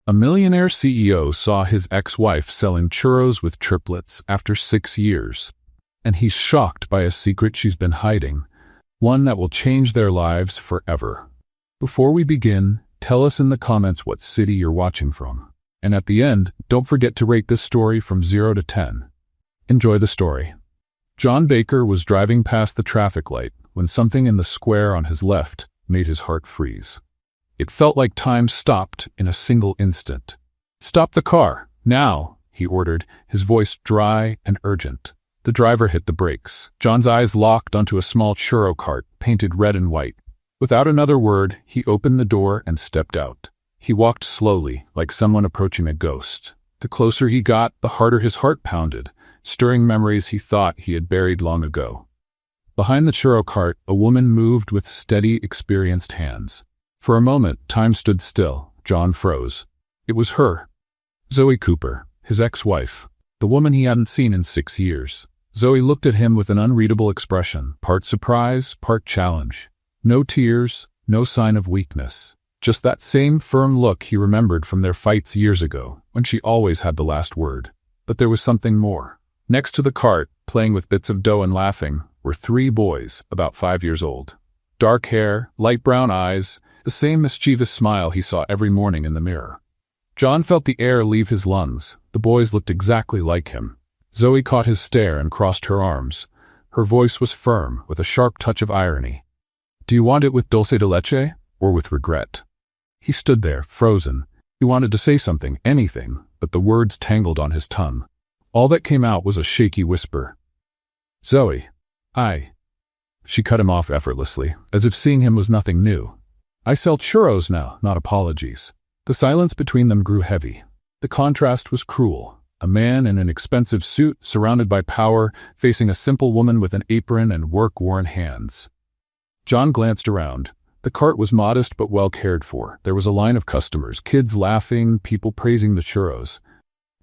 A millionaire CEO saw his ex-wife selling churros with triplets after 6 years, and he's shocked by a secret she's been hiding, one that will change their lives forever. Before we begin, tell us in the comments what city you're watching from. And at the end, don't forget to rate this story from 0 to 10. Enjoy the story. John Baker was driving past the traffic light when something in the square on his left made his heart freeze. It felt like time stopped in a single instant. "Stop the car, now," he ordered, his voice dry and urgent. The driver hit the brakes. John's eyes locked onto a small churro cart, painted red and white. Without another word, he opened the door and stepped out. He walked slowly, like someone approaching a ghost. The closer he got, the harder his heart pounded, stirring memories he thought he had buried long ago. Behind the churro cart, a woman moved with steady, experienced hands. For a moment, time stood still. John froze. It was her. Zoe Cooper, his ex-wife, the woman he hadn't seen in 6 years. Zoe looked at him with an unreadable expression, part surprise, part challenge. No tears, no sign of weakness. Just that same firm look he remembered from their fights years ago, when she always had the last word. But there was something more. Next to the cart, playing with bits of dough and laughing, were 3 boys, about 5 years old. Dark hair, light brown eyes, the same mischievous smile he saw every morning in the mirror. John felt the air leave his lungs. The boys looked exactly like him. Zoe caught his stare and crossed her arms. Her voice was firm, with a sharp touch of irony. "Do you want it with dulce de leche, or with regret?" He stood there, frozen. He wanted to say something, anything, but the words tangled on his tongue. All that came out was a shaky whisper. "Zoe, She cut him off effortlessly, as if seeing him was nothing new. "I sell churros now, not apologies." The silence between them grew heavy. The contrast was cruel. A man in an expensive suit, surrounded by power, facing a simple woman with an apron and work-worn hands. John glanced around. The cart was modest but well cared for. There was a line of customers, kids laughing, people praising the churros.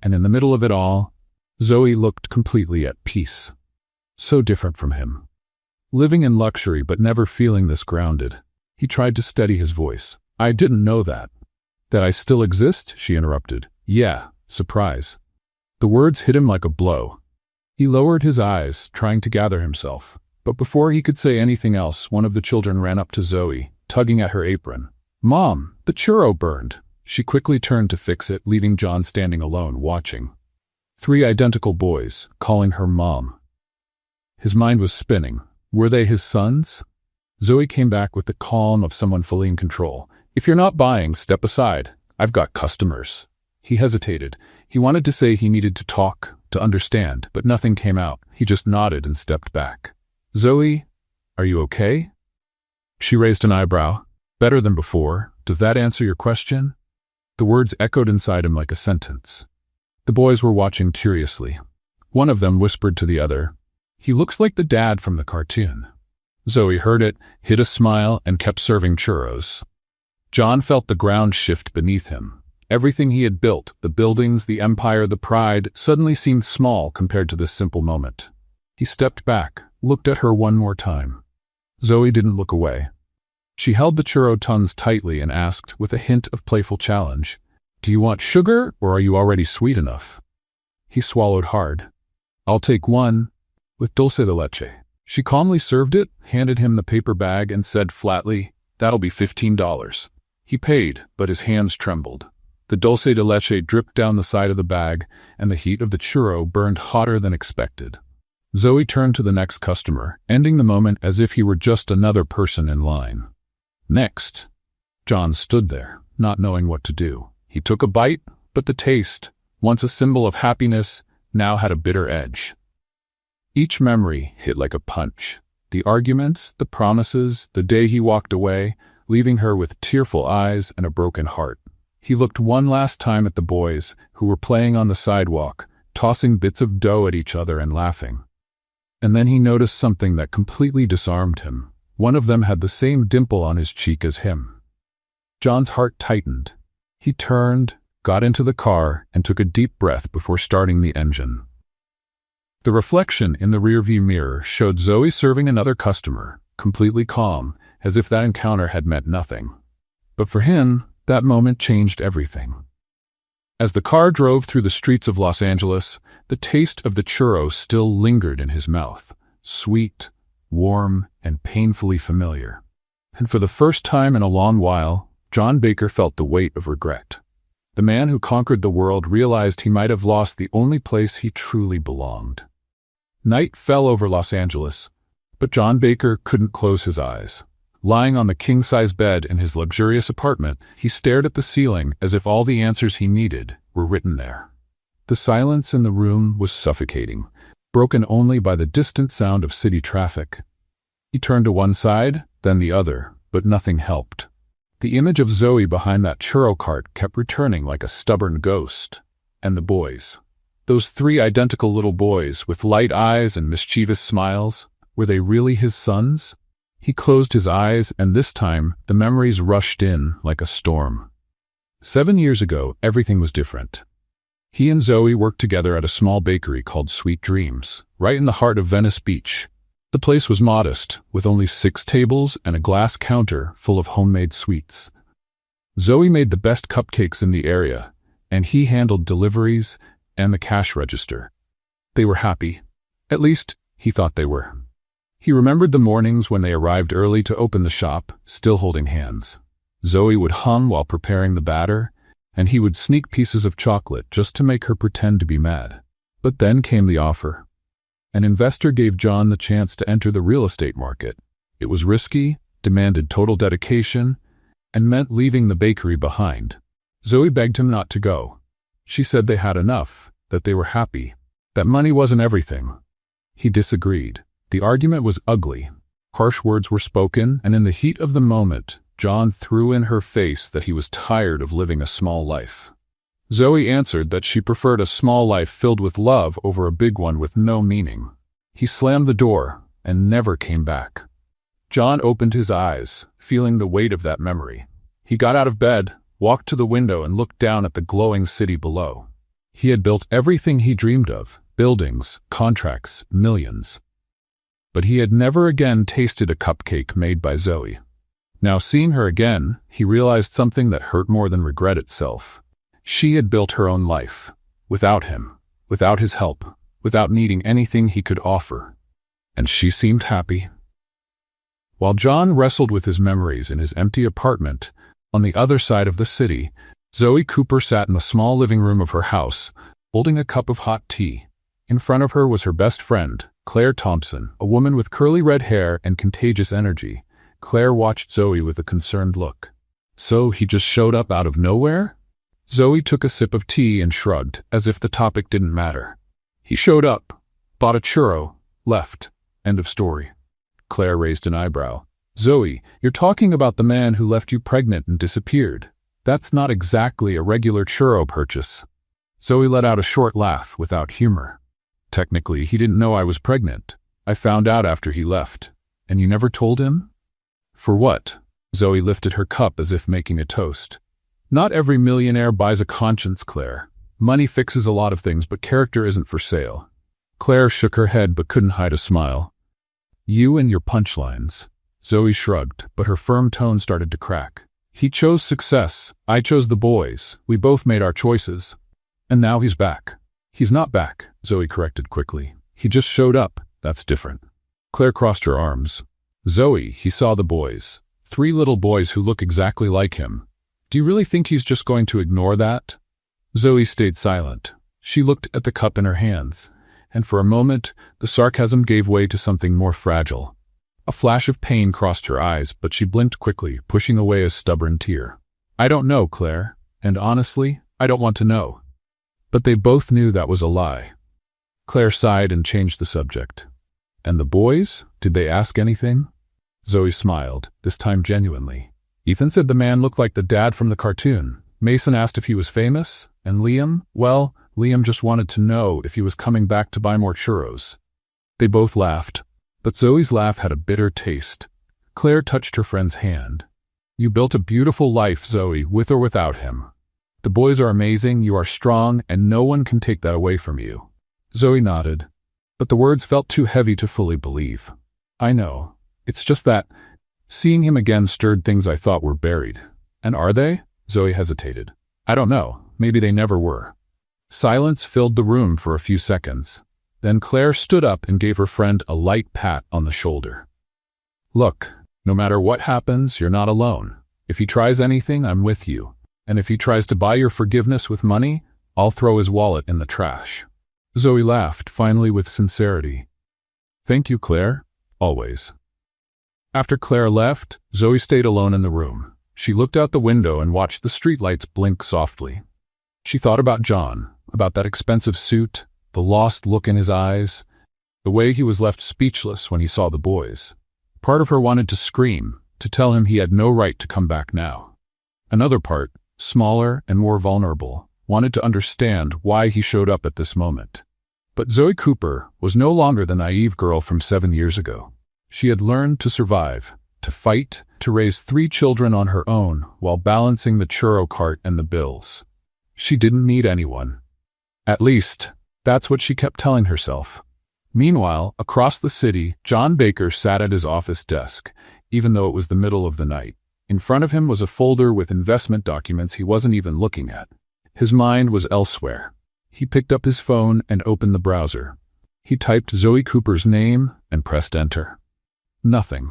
And in the middle of it all, Zoe looked completely at peace. So different from him. Living in luxury but never feeling this grounded. He tried to steady his voice. "I didn't know that." "That I still exist?" she interrupted. "Yeah, surprise." The words hit him like a blow. He lowered his eyes, trying to gather himself. But before he could say anything else, one of the children ran up to Zoe, tugging at her apron. "Mom, the churro burned." She quickly turned to fix it, leaving John standing alone, watching. 3 identical boys, calling her Mom. His mind was spinning. Were they his sons? Zoe came back with the calm of someone fully in control. "If you're not buying, step aside. I've got customers." He hesitated. He wanted to say he needed to talk, to understand, but nothing came out. He just nodded and stepped back. "Zoe, are you okay?" She raised an eyebrow. "Better than before. Does that answer your question?" The words echoed inside him like a sentence. The boys were watching curiously. One of them whispered to the other, "He looks like the dad from the cartoon." Zoe heard it, hid a smile, and kept serving churros. John felt the ground shift beneath him. Everything he had built, the buildings, the empire, the pride, suddenly seemed small compared to this simple moment. He stepped back, looked at her one more time. Zoe didn't look away. She held the churro tons tightly and asked, with a hint of playful challenge, "Do you want sugar, or are you already sweet enough?" He swallowed hard. "I'll take one, with dulce de leche." She calmly served it, handed him the paper bag, and said flatly, "That'll be $15. He paid, but his hands trembled. The dulce de leche dripped down the side of the bag, and the heat of the churro burned hotter than expected. Zoe turned to the next customer, ending the moment as if he were just another person in line. Next. John stood there, not knowing what to do. He took a bite, but the taste, once a symbol of happiness, now had a bitter edge. Each memory hit like a punch. The arguments, the promises, the day he walked away, leaving her with tearful eyes and a broken heart. He looked one last time at the boys, who were playing on the sidewalk, tossing bits of dough at each other and laughing. And then he noticed something that completely disarmed him. One of them had the same dimple on his cheek as him. John's heart tightened. He turned, got into the car, and took a deep breath before starting the engine. The reflection in the rearview mirror showed Zoe serving another customer, completely calm, as if that encounter had meant nothing. But for him, that moment changed everything. As the car drove through the streets of Los Angeles, the taste of the churro still lingered in his mouth, sweet, warm, and painfully familiar. And for the first time in a long while, John Baker felt the weight of regret. The man who conquered the world realized he might have lost the only place he truly belonged. Night fell over Los Angeles, but John Baker couldn't close his eyes. Lying on the king-size bed in his luxurious apartment, he stared at the ceiling as if all the answers he needed were written there. The silence in the room was suffocating, broken only by the distant sound of city traffic. He turned to one side, then the other, but nothing helped. The image of Zoe behind that churro cart kept returning like a stubborn ghost. And the boys. Those 3 identical little boys with light eyes and mischievous smiles, were they really his sons? He closed his eyes, and this time the memories rushed in like a storm. 7 years ago, everything was different. He and Zoe worked together at a small bakery called Sweet Dreams, right in the heart of Venice Beach. The place was modest, with only 6 tables and a glass counter full of homemade sweets. Zoe made the best cupcakes in the area, and he handled deliveries and the cash register. They were happy. At least, he thought they were. He remembered the mornings when they arrived early to open the shop, still holding hands. Zoe would hum while preparing the batter, and he would sneak pieces of chocolate just to make her pretend to be mad. But then came the offer. An investor gave John the chance to enter the real estate market. It was risky, demanded total dedication, and meant leaving the bakery behind. Zoe begged him not to go. She said they had enough, that they were happy, that money wasn't everything. He disagreed. The argument was ugly. Harsh words were spoken, and in the heat of the moment, John threw in her face that he was tired of living a small life. Zoe answered that she preferred a small life filled with love over a big one with no meaning. He slammed the door and never came back. John opened his eyes, feeling the weight of that memory. He got out of bed, walked to the window, and looked down at the glowing city below. He had built everything he dreamed of: buildings, contracts, millions. But he had never again tasted a cupcake made by Zoe. Now, seeing her again, he realized something that hurt more than regret itself. She had built her own life, without him, without his help, without needing anything he could offer. And she seemed happy. While John wrestled with his memories in his empty apartment, on the other side of the city, Zoe Cooper sat in the small living room of her house, holding a cup of hot tea. In front of her was her best friend, Claire Thompson, a woman with curly red hair and contagious energy. Claire watched Zoe with a concerned look. So he just showed up out of nowhere? Zoe took a sip of tea and shrugged, as if the topic didn't matter. He showed up, bought a churro, left. End of story. Claire raised an eyebrow. Zoe, you're talking about the man who left you pregnant and disappeared. That's not exactly a regular churro purchase. Zoe let out a short laugh without humor. Technically, he didn't know I was pregnant. I found out after he left. And you never told him? For what? Zoe lifted her cup as if making a toast. Not every millionaire buys a conscience, Claire. Money fixes a lot of things, but character isn't for sale. Claire shook her head but couldn't hide a smile. You and your punchlines. Zoe shrugged, but her firm tone started to crack. He chose success. I chose the boys. We both made our choices. And now he's back. He's not back, Zoe corrected quickly. He just showed up. That's different. Claire crossed her arms. Zoe, he saw the boys. 3 little boys who look exactly like him. Do you really think he's just going to ignore that? Zoe stayed silent. She looked at the cup in her hands, and for a moment, the sarcasm gave way to something more fragile. A flash of pain crossed her eyes, but she blinked quickly, pushing away a stubborn tear. I don't know, Claire, and honestly, I don't want to know. But they both knew that was a lie. Claire sighed and changed the subject. And the boys? Did they ask anything? Zoe smiled, this time genuinely. Ethan said the man looked like the dad from the cartoon. Mason asked if he was famous, and Liam, well, Liam just wanted to know if he was coming back to buy more churros. They both laughed, but Zoe's laugh had a bitter taste. Claire touched her friend's hand. You built a beautiful life, Zoe, with or without him. The boys are amazing, you are strong, and no one can take that away from you. Zoe nodded, but the words felt too heavy to fully believe. I know. It's just that seeing him again stirred things I thought were buried. And are they? Zoe hesitated. I don't know. maybe they never were. Silence filled the room for a few seconds. Then Claire stood up and gave her friend a light pat on the shoulder. Look, no matter what happens, you're not alone. If he tries anything, I'm with you. And if he tries to buy your forgiveness with money, I'll throw his wallet in the trash. Zoe laughed, finally with sincerity. Thank you, Claire. Always. After Claire left, Zoe stayed alone in the room. She looked out the window and watched the streetlights blink softly. She thought about John, about that expensive suit, the lost look in his eyes, the way he was left speechless when he saw the boys. Part of her wanted to scream, to tell him he had no right to come back now. Another part, smaller and more vulnerable, wanted to understand why he showed up at this moment. But Zoe Cooper was no longer the naive girl from 7 years ago. She had learned to survive, to fight, to raise 3 children on her own while balancing the churro cart and the bills. She didn't need anyone. At least, that's what she kept telling herself. Meanwhile, across the city, John Baker sat at his office desk, even though it was the middle of the night. In front of him was a folder with investment documents he wasn't even looking at. His mind was elsewhere. He picked up his phone and opened the browser. He typed Zoe Cooper's name and pressed enter. Nothing.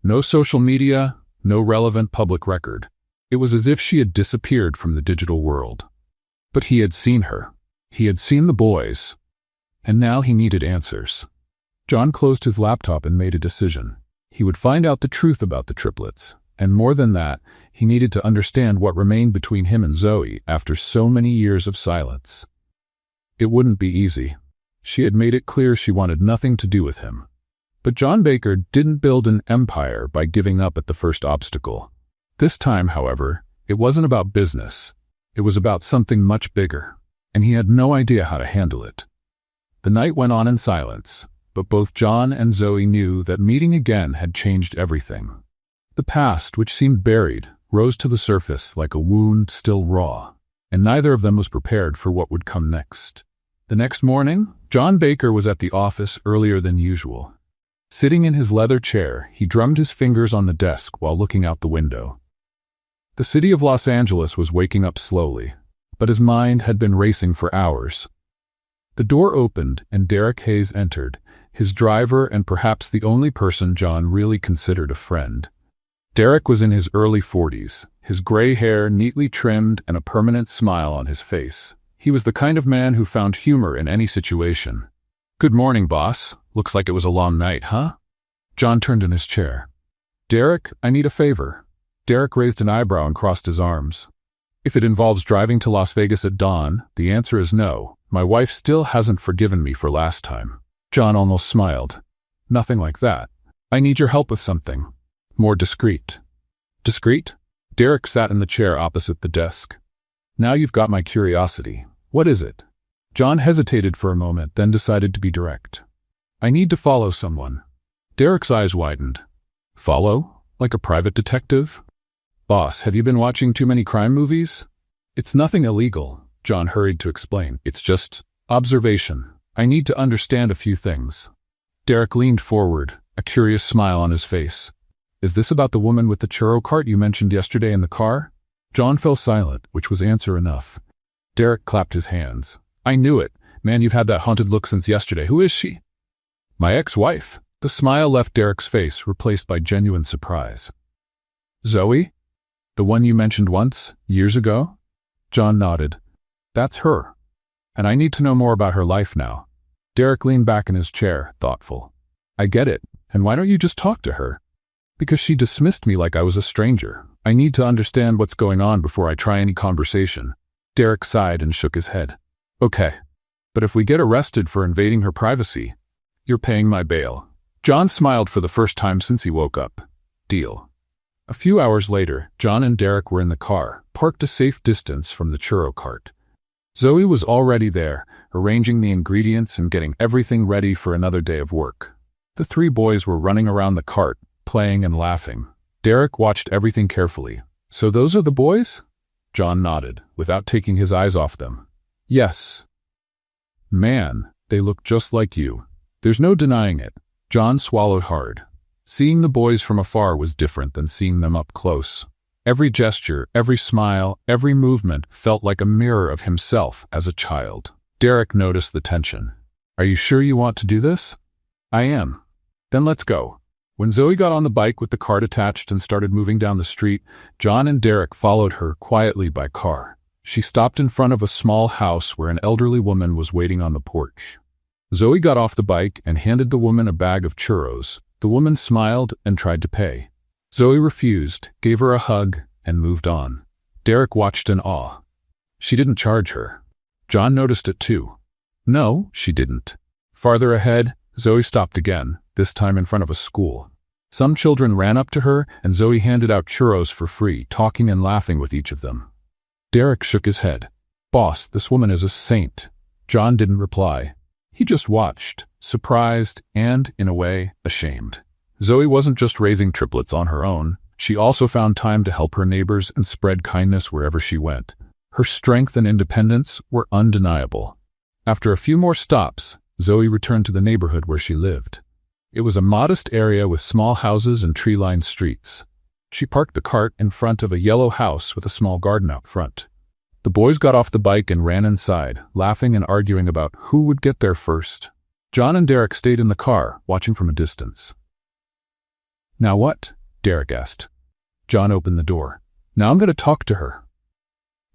No social media, no relevant public record. It was as if she had disappeared from the digital world. But he had seen her. He had seen the boys. And now he needed answers. John closed his laptop and made a decision. He would find out the truth about the triplets. And more than that, he needed to understand what remained between him and Zoe after so many years of silence. It wouldn't be easy. She had made it clear she wanted nothing to do with him. But John Baker didn't build an empire by giving up at the first obstacle. This time, however, it wasn't about business. It was about something much bigger, and he had no idea how to handle it. The night went on in silence, but both John and Zoe knew that meeting again had changed everything. The past, which seemed buried, rose to the surface like a wound still raw, and neither of them was prepared for what would come next. The next morning, John Baker was at the office earlier than usual. Sitting in his leather chair, he drummed his fingers on the desk while looking out the window. The city of Los Angeles was waking up slowly, but his mind had been racing for hours. The door opened and Derek Hayes entered, his driver and perhaps the only person John really considered a friend. Derek was in his early 40s, his gray hair neatly trimmed and a permanent smile on his face. He was the kind of man who found humor in any situation. "Good morning, boss. Looks like it was a long night, huh?" John turned in his chair. "Derek, I need a favor." Derek raised an eyebrow and crossed his arms. "If it involves driving to Las Vegas at dawn, the answer is no. My wife still hasn't forgiven me for last time." John almost smiled. "Nothing like that. I need your help with something. More discreet." "Discreet?" Derek sat in the chair opposite the desk. "Now you've got my curiosity. What is it?" John hesitated for a moment, then decided to be direct. "I need to follow someone." Derek's eyes widened. "Follow? Like a private detective?" "Boss, have you been watching too many crime movies?" "It's nothing illegal," John hurried to explain. "It's just observation. I need to understand a few things." Derek leaned forward, a curious smile on his face. "Is this about the woman with the churro cart you mentioned yesterday in the car?" John fell silent, which was answer enough. Derek clapped his hands. "I knew it. Man, you've had that haunted look since yesterday. Who is she?" "My ex-wife." The smile left Derek's face, replaced by genuine surprise. "Zoe? The one you mentioned once, years ago?" John nodded. "That's her. And I need to know more about her life now." Derek leaned back in his chair, thoughtful. "I get it. And why don't you just talk to her?" "Because she dismissed me like I was a stranger. I need to understand what's going on before I try any conversation." Derek sighed and shook his head. "Okay. But if we get arrested for invading her privacy, you're paying my bail." John smiled for the first time since he woke up. "Deal." A few hours later, John and Derek were in the car, parked a safe distance from the churro cart. Zoe was already there, arranging the ingredients and getting everything ready for another day of work. The 3 boys were running around the cart, playing and laughing. Derek watched everything carefully. "So those are the boys?" John nodded, without taking his eyes off them. "Yes." "Man, they look just like you. There's no denying it." John swallowed hard. Seeing the boys from afar was different than seeing them up close. Every gesture, every smile, every movement felt like a mirror of himself as a child. Derek noticed the tension. "Are you sure you want to do this?" "I am." "Then let's go." When Zoe got on the bike with the cart attached and started moving down the street, John and Derek followed her quietly by car. She stopped in front of a small house where an elderly woman was waiting on the porch. Zoe got off the bike and handed the woman a bag of churros. The woman smiled and tried to pay. Zoe refused, gave her a hug, and moved on. Derek watched in awe. She didn't charge her. John noticed it too. No, she didn't. Farther ahead, Zoe stopped again, this time in front of a school. Some children ran up to her, and Zoe handed out churros for free, talking and laughing with each of them. Derek shook his head. "Boss, this woman is a saint." John didn't reply. He just watched, surprised and, in a way, ashamed. Zoe wasn't just raising triplets on her own. She also found time to help her neighbors and spread kindness wherever she went. Her strength and independence were undeniable. After a few more stops, Zoe returned to the neighborhood where she lived. It was a modest area with small houses and tree-lined streets. She parked the cart in front of a yellow house with a small garden out front. The boys got off the bike and ran inside, laughing and arguing about who would get there first. John and Derek stayed in the car, watching from a distance. "Now what?" Derek asked. John opened the door. "Now I'm going to talk to her."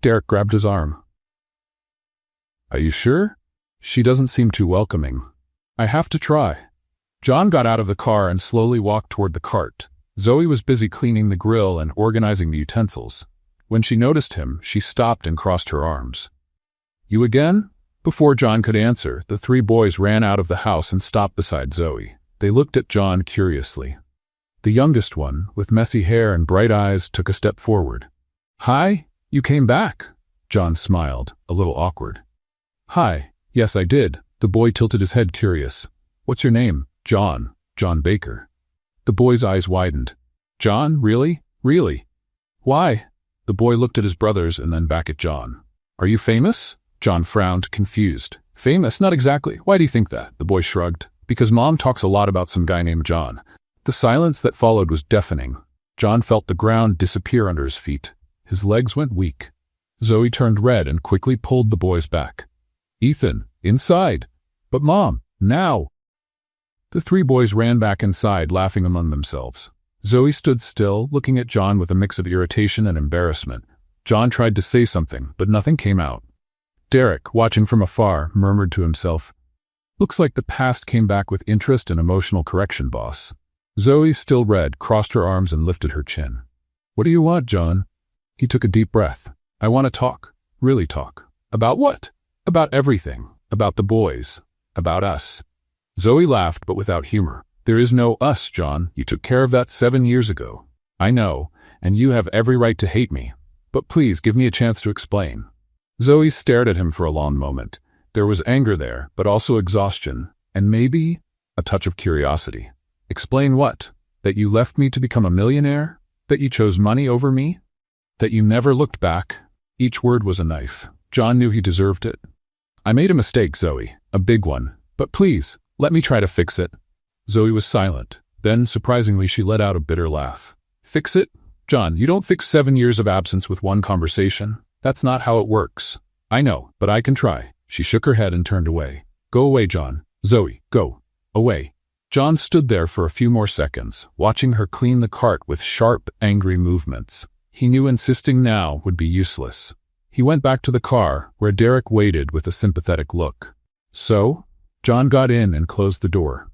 Derek grabbed his arm. "Are you sure? She doesn't seem too welcoming." "I have to try." John got out of the car and slowly walked toward the cart. Zoe was busy cleaning the grill and organizing the utensils. When she noticed him, she stopped and crossed her arms. "You again?" Before John could answer, the three boys ran out of the house and stopped beside Zoe. They looked at John curiously. The youngest one, with messy hair and bright eyes, took a step forward. "Hi, you came back." John smiled, a little awkward. "Hi, yes I did." The boy tilted his head, curious. "What's your name?" "John. John Baker." The boy's eyes widened. "John, really? Really? Why?" The boy looked at his brothers and then back at John. "Are you famous?" John frowned, confused. "Famous? Not exactly. Why do you think that?" The boy shrugged. "Because Mom talks a lot about some guy named John." The silence that followed was deafening. John felt the ground disappear under his feet. His legs went weak. Zoe turned red and quickly pulled the boys back. "Ethan, inside!" "But Mom, now!" The three boys ran back inside, laughing among themselves. Zoe stood still, looking at John with a mix of irritation and embarrassment. John tried to say something, but nothing came out. Derek, watching from afar, murmured to himself, "Looks like the past came back with interest and emotional correction, boss." Zoe, still red, crossed her arms and lifted her chin. "What do you want, John?" He took a deep breath. "I want to talk. Really talk." "About what?" "About everything. About the boys. About us." Zoe laughed, but without humor. "There is no us, John. You took care of that 7 years ago." "I know, and you have every right to hate me. But please give me a chance to explain." Zoe stared at him for a long moment. There was anger there, but also exhaustion, and maybe a touch of curiosity. "Explain what? That you left me to become a millionaire? That you chose money over me? That you never looked back?" Each word was a knife. John knew he deserved it. "I made a mistake, Zoe. A big one. But please, let me try to fix it." Zoe was silent. Then, surprisingly, she let out a bitter laugh. "Fix it? John, you don't fix 7 years of absence with one conversation. That's not how it works." "I know, but I can try." She shook her head and turned away. "Go away, John. Zoe, go. Away." John stood there for a few more seconds, watching her clean the cart with sharp, angry movements. He knew insisting now would be useless. He went back to the car, where Derek waited with a sympathetic look. "So?" John got in and closed the door.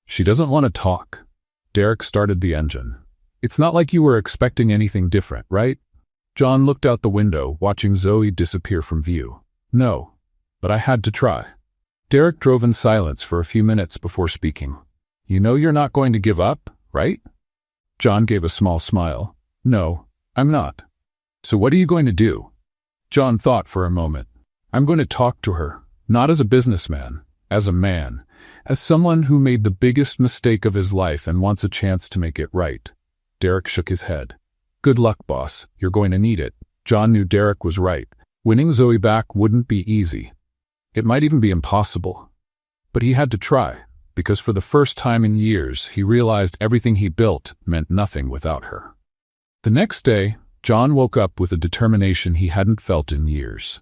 "She doesn't want to talk." Derek started the engine. "It's not like you were expecting anything different, right?" John looked out the window, watching Zoe disappear from view. "No, but I had to try." Derek drove in silence for a few minutes before speaking. "You know you're not going to give up, right?" John gave a small smile. "No, I'm not." "So what are you going to do?" John thought for a moment. "I'm going to talk to her, not as a businessman, as a man, as someone who made the biggest mistake of his life and wants a chance to make it right." Derek shook his head. "Good luck, boss. You're going to need it." John knew Derek was right. Winning Zoe back wouldn't be easy. It might even be impossible. But he had to try, because for the first time in years, he realized everything he built meant nothing without her. The next day, John woke up with a determination he hadn't felt in years.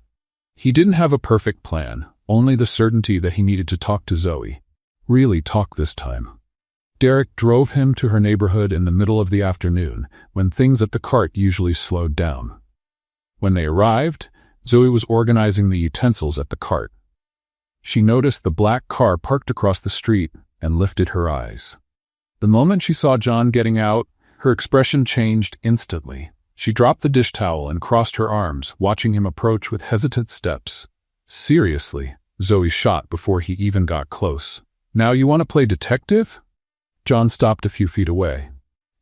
He didn't have a perfect plan, only the certainty that he needed to talk to Zoe. Really talk this time. Derek drove him to her neighborhood in the middle of the afternoon, when things at the cart usually slowed down. When they arrived, Zoe was organizing the utensils at the cart. She noticed the black car parked across the street and lifted her eyes. The moment she saw John getting out, her expression changed instantly. She dropped the dish towel and crossed her arms, watching him approach with hesitant steps. Seriously, Zoe shot before he even got close. Now you want to play detective? John stopped a few feet away.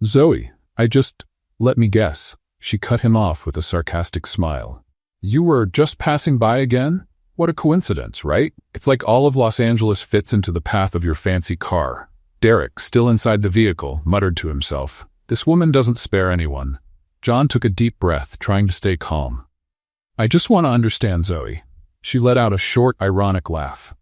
Zoe, let me guess. She cut him off with a sarcastic smile. You were just passing by again? What a coincidence, right? It's like all of Los Angeles fits into the path of your fancy car. Derek, still inside the vehicle, muttered to himself. This woman doesn't spare anyone. John took a deep breath, trying to stay calm. I just want to understand, Zoe. She let out a short, ironic laugh.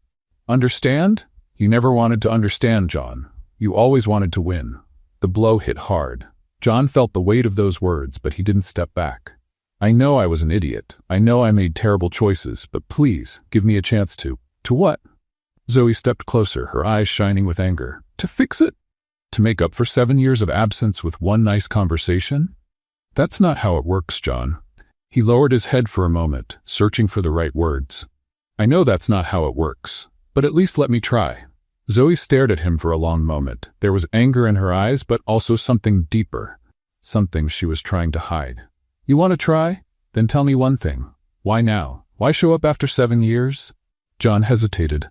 Understand? You never wanted to understand, John. You always wanted to win. The blow hit hard. John felt the weight of those words, but he didn't step back. I know I was an idiot. I know I made terrible choices, but please, give me a chance to. To what? Zoe stepped closer, her eyes shining with anger. To fix it? To make up for 7 years of absence with one nice conversation? That's not how it works, John. He lowered his head for a moment, searching for the right words. I know that's not how it works, but at least let me try. Zoe stared at him for a long moment. There was anger in her eyes, but also something deeper. Something she was trying to hide. You want to try? Then tell me one thing. Why now? Why show up after 7 years? John hesitated.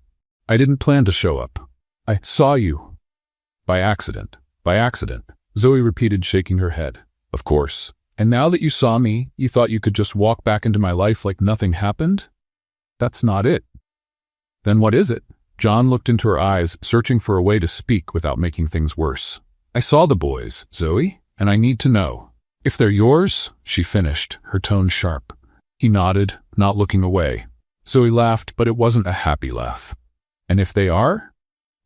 I didn't plan to show up. I saw you. By accident. By accident. Zoe repeated, shaking her head. Of course. And now that you saw me, you thought you could just walk back into my life like nothing happened? That's not it. Then what is it? John looked into her eyes, searching for a way to speak without making things worse. I saw the boys, Zoe, and I need to know. If they're yours, she finished, her tone sharp. He nodded, not looking away. Zoe laughed, but it wasn't a happy laugh. And if they are?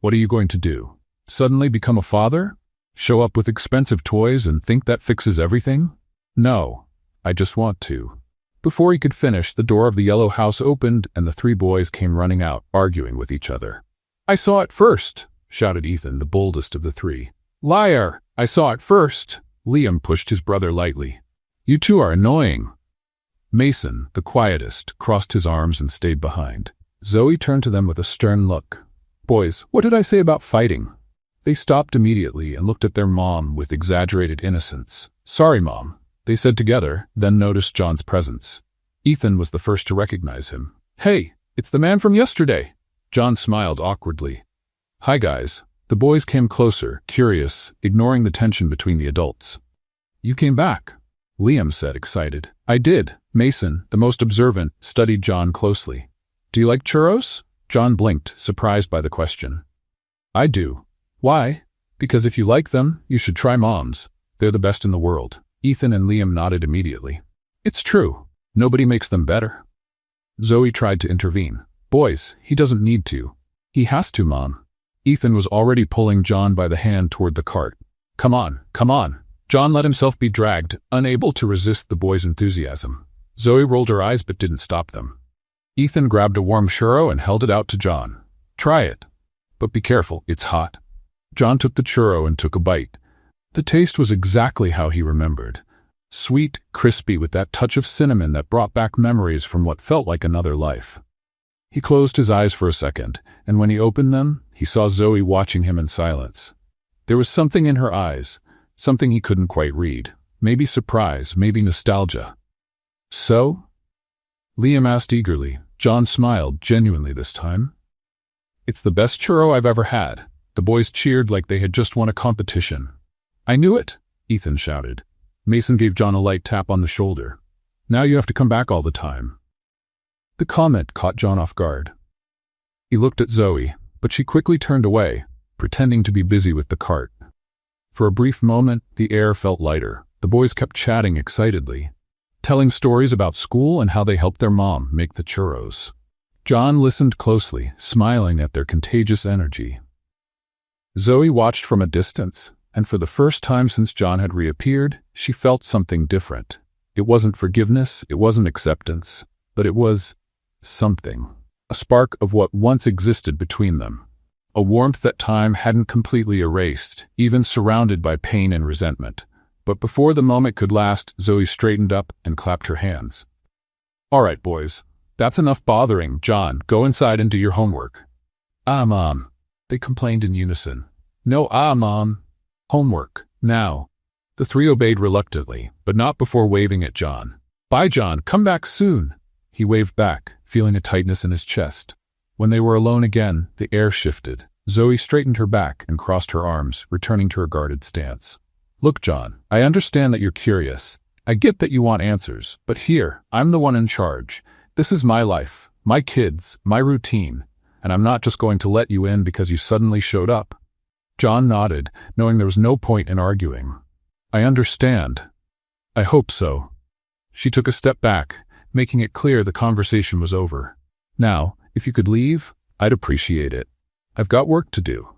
What are you going to do? Suddenly become a father? Show up with expensive toys and think that fixes everything? No, I just want to. Before he could finish, the door of the yellow house opened and the 3 boys came running out, arguing with each other. I saw it first, shouted Ethan, the boldest of the 3. Liar! I saw it first. Liam pushed his brother lightly. You two are annoying. Mason, the quietest, crossed his arms and stayed behind. Zoe turned to them with a stern look. Boys, what did I say about fighting? They stopped immediately and looked at their mom with exaggerated innocence. Sorry, Mom, they said together, then noticed John's presence. Ethan was the first to recognize him. Hey, it's the man from yesterday. John smiled awkwardly. Hi, guys. The boys came closer, curious, ignoring the tension between the adults. You came back, Liam said, excited. I did. Mason, the most observant, studied John closely. Do you like churros? John blinked, surprised by the question. I do. Why? Because if you like them, you should try Mom's. They're the best in the world. Ethan and Liam nodded immediately. It's true. Nobody makes them better. Zoe tried to intervene. Boys, he doesn't need to. He has to, Mom. Ethan was already pulling John by the hand toward the cart. Come on, come on. John let himself be dragged, unable to resist the boys' enthusiasm. Zoe rolled her eyes but didn't stop them. Ethan grabbed a warm churro and held it out to John. Try it. But be careful, it's hot. John took the churro and took a bite. The taste was exactly how he remembered. Sweet, crispy, with that touch of cinnamon that brought back memories from what felt like another life. He closed his eyes for a second, and when he opened them, he saw Zoe watching him in silence. There was something in her eyes, something he couldn't quite read. Maybe surprise, maybe nostalgia. So? Liam asked eagerly. John smiled, genuinely this time. It's the best churro I've ever had. The boys cheered like they had just won a competition. I knew it, Ethan shouted. Mason gave John a light tap on the shoulder. Now you have to come back all the time. The comment caught John off guard. He looked at Zoe, but she quickly turned away, pretending to be busy with the cart. For a brief moment, the air felt lighter. The boys kept chatting excitedly, telling stories about school and how they helped their mom make the churros. John listened closely, smiling at their contagious energy. Zoe watched from a distance, and for the first time since John had reappeared, she felt something different. It wasn't forgiveness, it wasn't acceptance, but it was something. A spark of what once existed between them. A warmth that time hadn't completely erased, even surrounded by pain and resentment. But before the moment could last, Zoe straightened up and clapped her hands. "All right, boys. That's enough bothering. John, go inside and do your homework." "Ah, Mom," they complained in unison. "No, Mom. Homework, now." The three obeyed reluctantly, but not before waving at John. "Bye, John. Come back soon." He waved back, feeling a tightness in his chest. When they were alone again, the air shifted. Zoe straightened her back and crossed her arms, returning to her guarded stance. "Look, John, I understand that you're curious. I get that you want answers, but here, I'm the one in charge. This is my life, my kids, my routine, and I'm not just going to let you in because you suddenly showed up." John nodded, knowing there was no point in arguing. "I understand. I hope so." She took a step back, making it clear the conversation was over. "Now, if you could leave, I'd appreciate it. I've got work to do."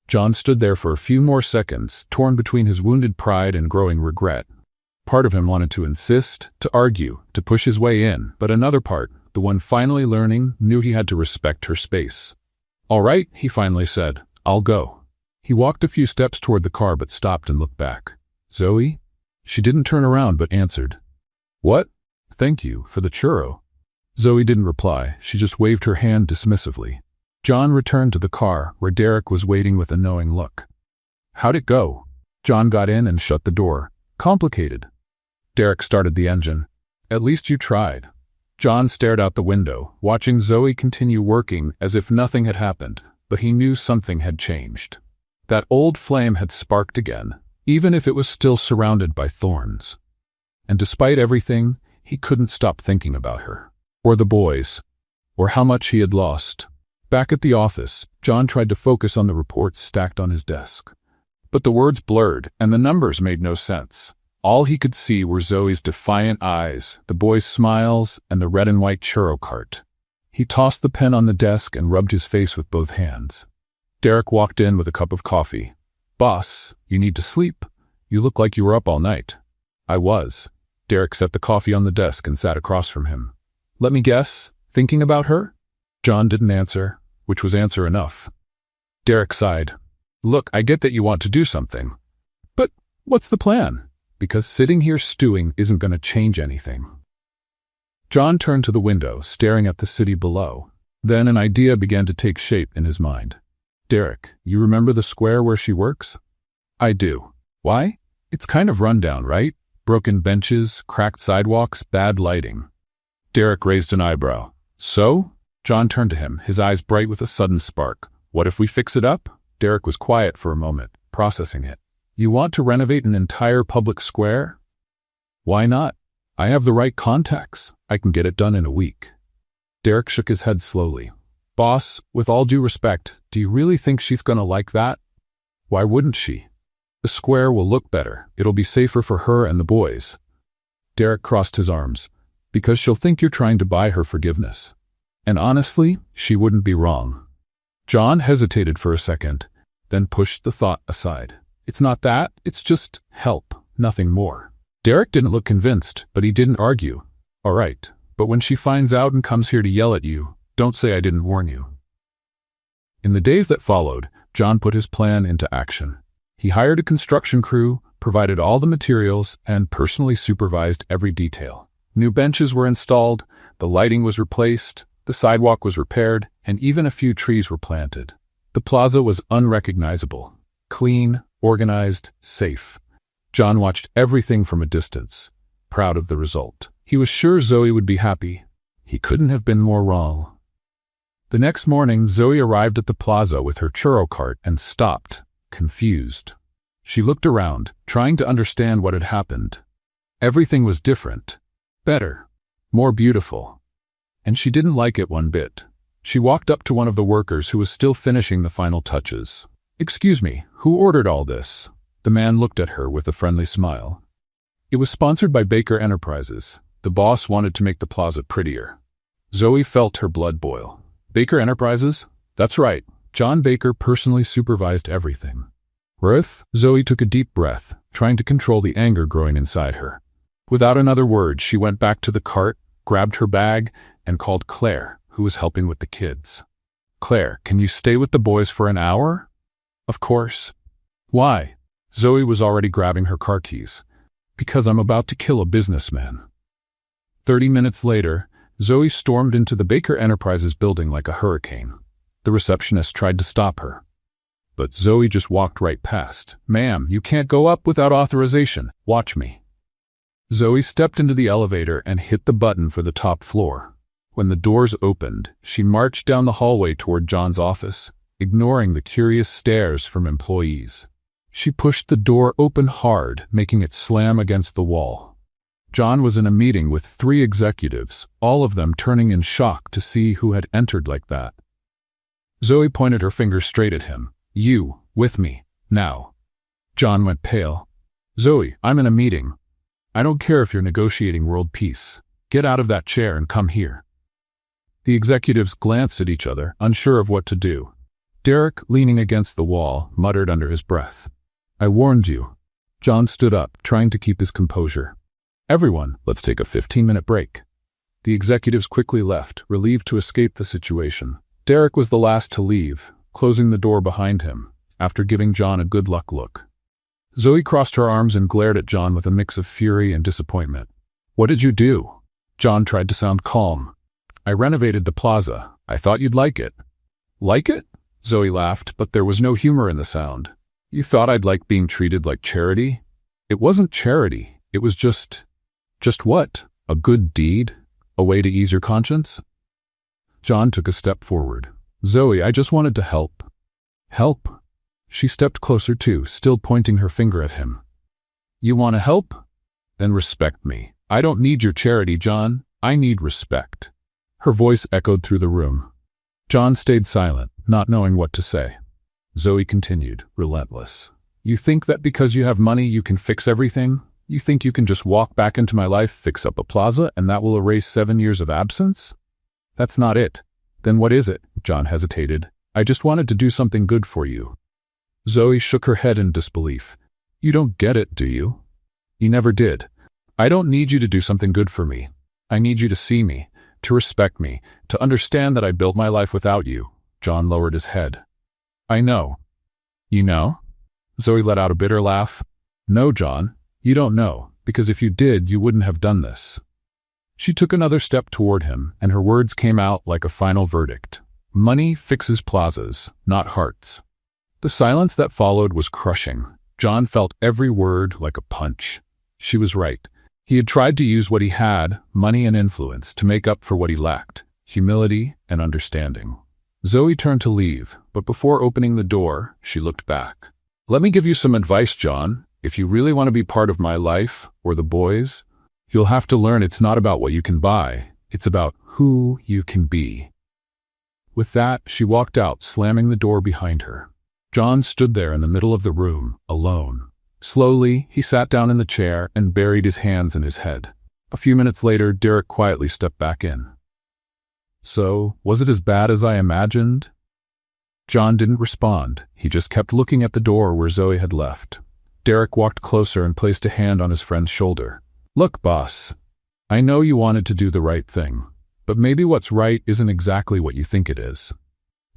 John stood there for a few more seconds, torn between his wounded pride and growing regret. Part of him wanted to insist, to argue, to push his way in, but another part, the one finally learning, knew he had to respect her space. "All right," he finally said, "I'll go." He walked a few steps toward the car but stopped and looked back. "Zoe?" She didn't turn around but answered. "What?" "Thank you for the churro." Zoe didn't reply, she just waved her hand dismissively. John returned to the car, where Derek was waiting with a knowing look. "How'd it go?" John got in and shut the door. "Complicated." Derek started the engine. "At least you tried." John stared out the window, watching Zoe continue working as if nothing had happened, but he knew something had changed. That old flame had sparked again, even if it was still surrounded by thorns. And despite everything, he couldn't stop thinking about her, or the boys, or how much he had lost. Back at the office, John tried to focus on the reports stacked on his desk. But the words blurred, and the numbers made no sense. All he could see were Zoe's defiant eyes, the boys' smiles, and the red and white churro cart. He tossed the pen on the desk and rubbed his face with both hands. Derek walked in with a cup of coffee. "Boss, you need to sleep. You look like you were up all night." "I was." Derek set the coffee on the desk and sat across from him. "Let me guess, thinking about her?" John didn't answer, which was answer enough. Derek sighed. "Look, I get that you want to do something. But what's the plan? Because sitting here stewing isn't going to change anything." John turned to the window, staring at the city below. Then an idea began to take shape in his mind. "Derek, you remember the square where she works?" "I do." "Why? It's kind of run down, right? Broken benches, cracked sidewalks, bad lighting." Derek raised an eyebrow. "So?" John turned to him, his eyes bright with a sudden spark. "What if we fix it up?" Derek was quiet for a moment, processing it. "You want to renovate an entire public square?" "Why not? I have the right contacts. I can get it done in a week." Derek shook his head slowly. "Boss, with all due respect, do you really think she's gonna like that?" "Why wouldn't she? The square will look better. It'll be safer for her and the boys." Derek crossed his arms. "Because she'll think you're trying to buy her forgiveness. And honestly, she wouldn't be wrong." John hesitated for a second, then pushed the thought aside. "It's not that, it's just help, nothing more." Derek didn't look convinced, but he didn't argue. "All right, but when she finds out and comes here to yell at you, don't say I didn't warn you." In the days that followed, John put his plan into action. He hired a construction crew, provided all the materials, and personally supervised every detail. New benches were installed, the lighting was replaced, the sidewalk was repaired, and even a few trees were planted. The plaza was unrecognizable, clean, organized, safe. John watched everything from a distance, proud of the result. He was sure Zoe would be happy. He couldn't have been more wrong. The next morning, Zoe arrived at the plaza with her churro cart and stopped, confused. She looked around, trying to understand what had happened. Everything was different, better, more beautiful. And she didn't like it one bit. She walked up to one of the workers who was still finishing the final touches. "Excuse me, who ordered all this?" The man looked at her with a friendly smile. "It was sponsored by Baker Enterprises. The boss wanted to make the plaza prettier." Zoe felt her blood boil. "Baker Enterprises? That's right. John Baker personally supervised everything." "Ruth?" Zoe took a deep breath, trying to control the anger growing inside her. Without another word, she went back to the cart, grabbed her bag, and called Claire, who was helping with the kids. "Claire, can you stay with the boys for an hour?" "Of course." "Why?" Zoe was already grabbing her car keys. "Because I'm about to kill a businessman." 30 minutes later, Zoe stormed into the Baker Enterprises building like a hurricane. The receptionist tried to stop her, but Zoe just walked right past. "Ma'am, you can't go up without authorization. Watch me." Zoe stepped into the elevator and hit the button for the top floor. When the doors opened, she marched down the hallway toward John's office, ignoring the curious stares from employees. She pushed the door open hard, making it slam against the wall. John was in a meeting with 3 executives, all of them turning in shock to see who had entered like that. Zoe pointed her finger straight at him. "You, with me, now." John went pale. "Zoe, I'm in a meeting. I don't care if you're negotiating world peace. Get out of that chair and come here." The executives glanced at each other, unsure of what to do. Derek, leaning against the wall, muttered under his breath. "I warned you." John stood up, trying to keep his composure. "Everyone, let's take a 15-minute break." The executives quickly left, relieved to escape the situation. Derek was the last to leave, closing the door behind him, after giving John a good luck look. Zoe crossed her arms and glared at John with a mix of fury and disappointment. "What did you do?" John tried to sound calm. "I renovated the plaza. I thought you'd like it." "Like it?" Zoe laughed, but there was no humor in the sound. "You thought I'd like being treated like charity?" "It wasn't charity. It was just what? A good deed? A way to ease your conscience?" John took a step forward. "Zoe, I just wanted to help." "Help?" She stepped closer too, still pointing her finger at him. "You want to help? Then respect me. I don't need your charity, John. I need respect." Her voice echoed through the room. John stayed silent, not knowing what to say. Zoe continued, relentless. "You think that because you have money you can fix everything? You think you can just walk back into my life, fix up a plaza, and that will erase 7 years of absence? That's not it." "Then what is it?" John hesitated. "I just wanted to do something good for you." Zoe shook her head in disbelief. "You don't get it, do you?" "You never did. I don't need you to do something good for me. I need you to see me, to respect me, to understand that I built my life without you." John lowered his head. "I know." "You know?" Zoe let out a bitter laugh. "No, John, you don't know, because if you did, you wouldn't have done this." She took another step toward him, and her words came out like a final verdict. "Money fixes plazas, not hearts." The silence that followed was crushing. John felt every word like a punch. She was right. He had tried to use what he had, money and influence, to make up for what he lacked, humility and understanding. Zoe turned to leave, but before opening the door, she looked back. "Let me give you some advice, John. If you really want to be part of my life, or the boys', you'll have to learn it's not about what you can buy. It's about who you can be." With that, she walked out, slamming the door behind her. John stood there in the middle of the room, alone. Slowly, he sat down in the chair and buried his hands in his head. A few minutes later, Derek quietly stepped back in. "So, was it as bad as I imagined?" John didn't respond. He just kept looking at the door where Zoe had left. Derek walked closer and placed a hand on his friend's shoulder. "Look, boss, I know you wanted to do the right thing, but maybe what's right isn't exactly what you think it is."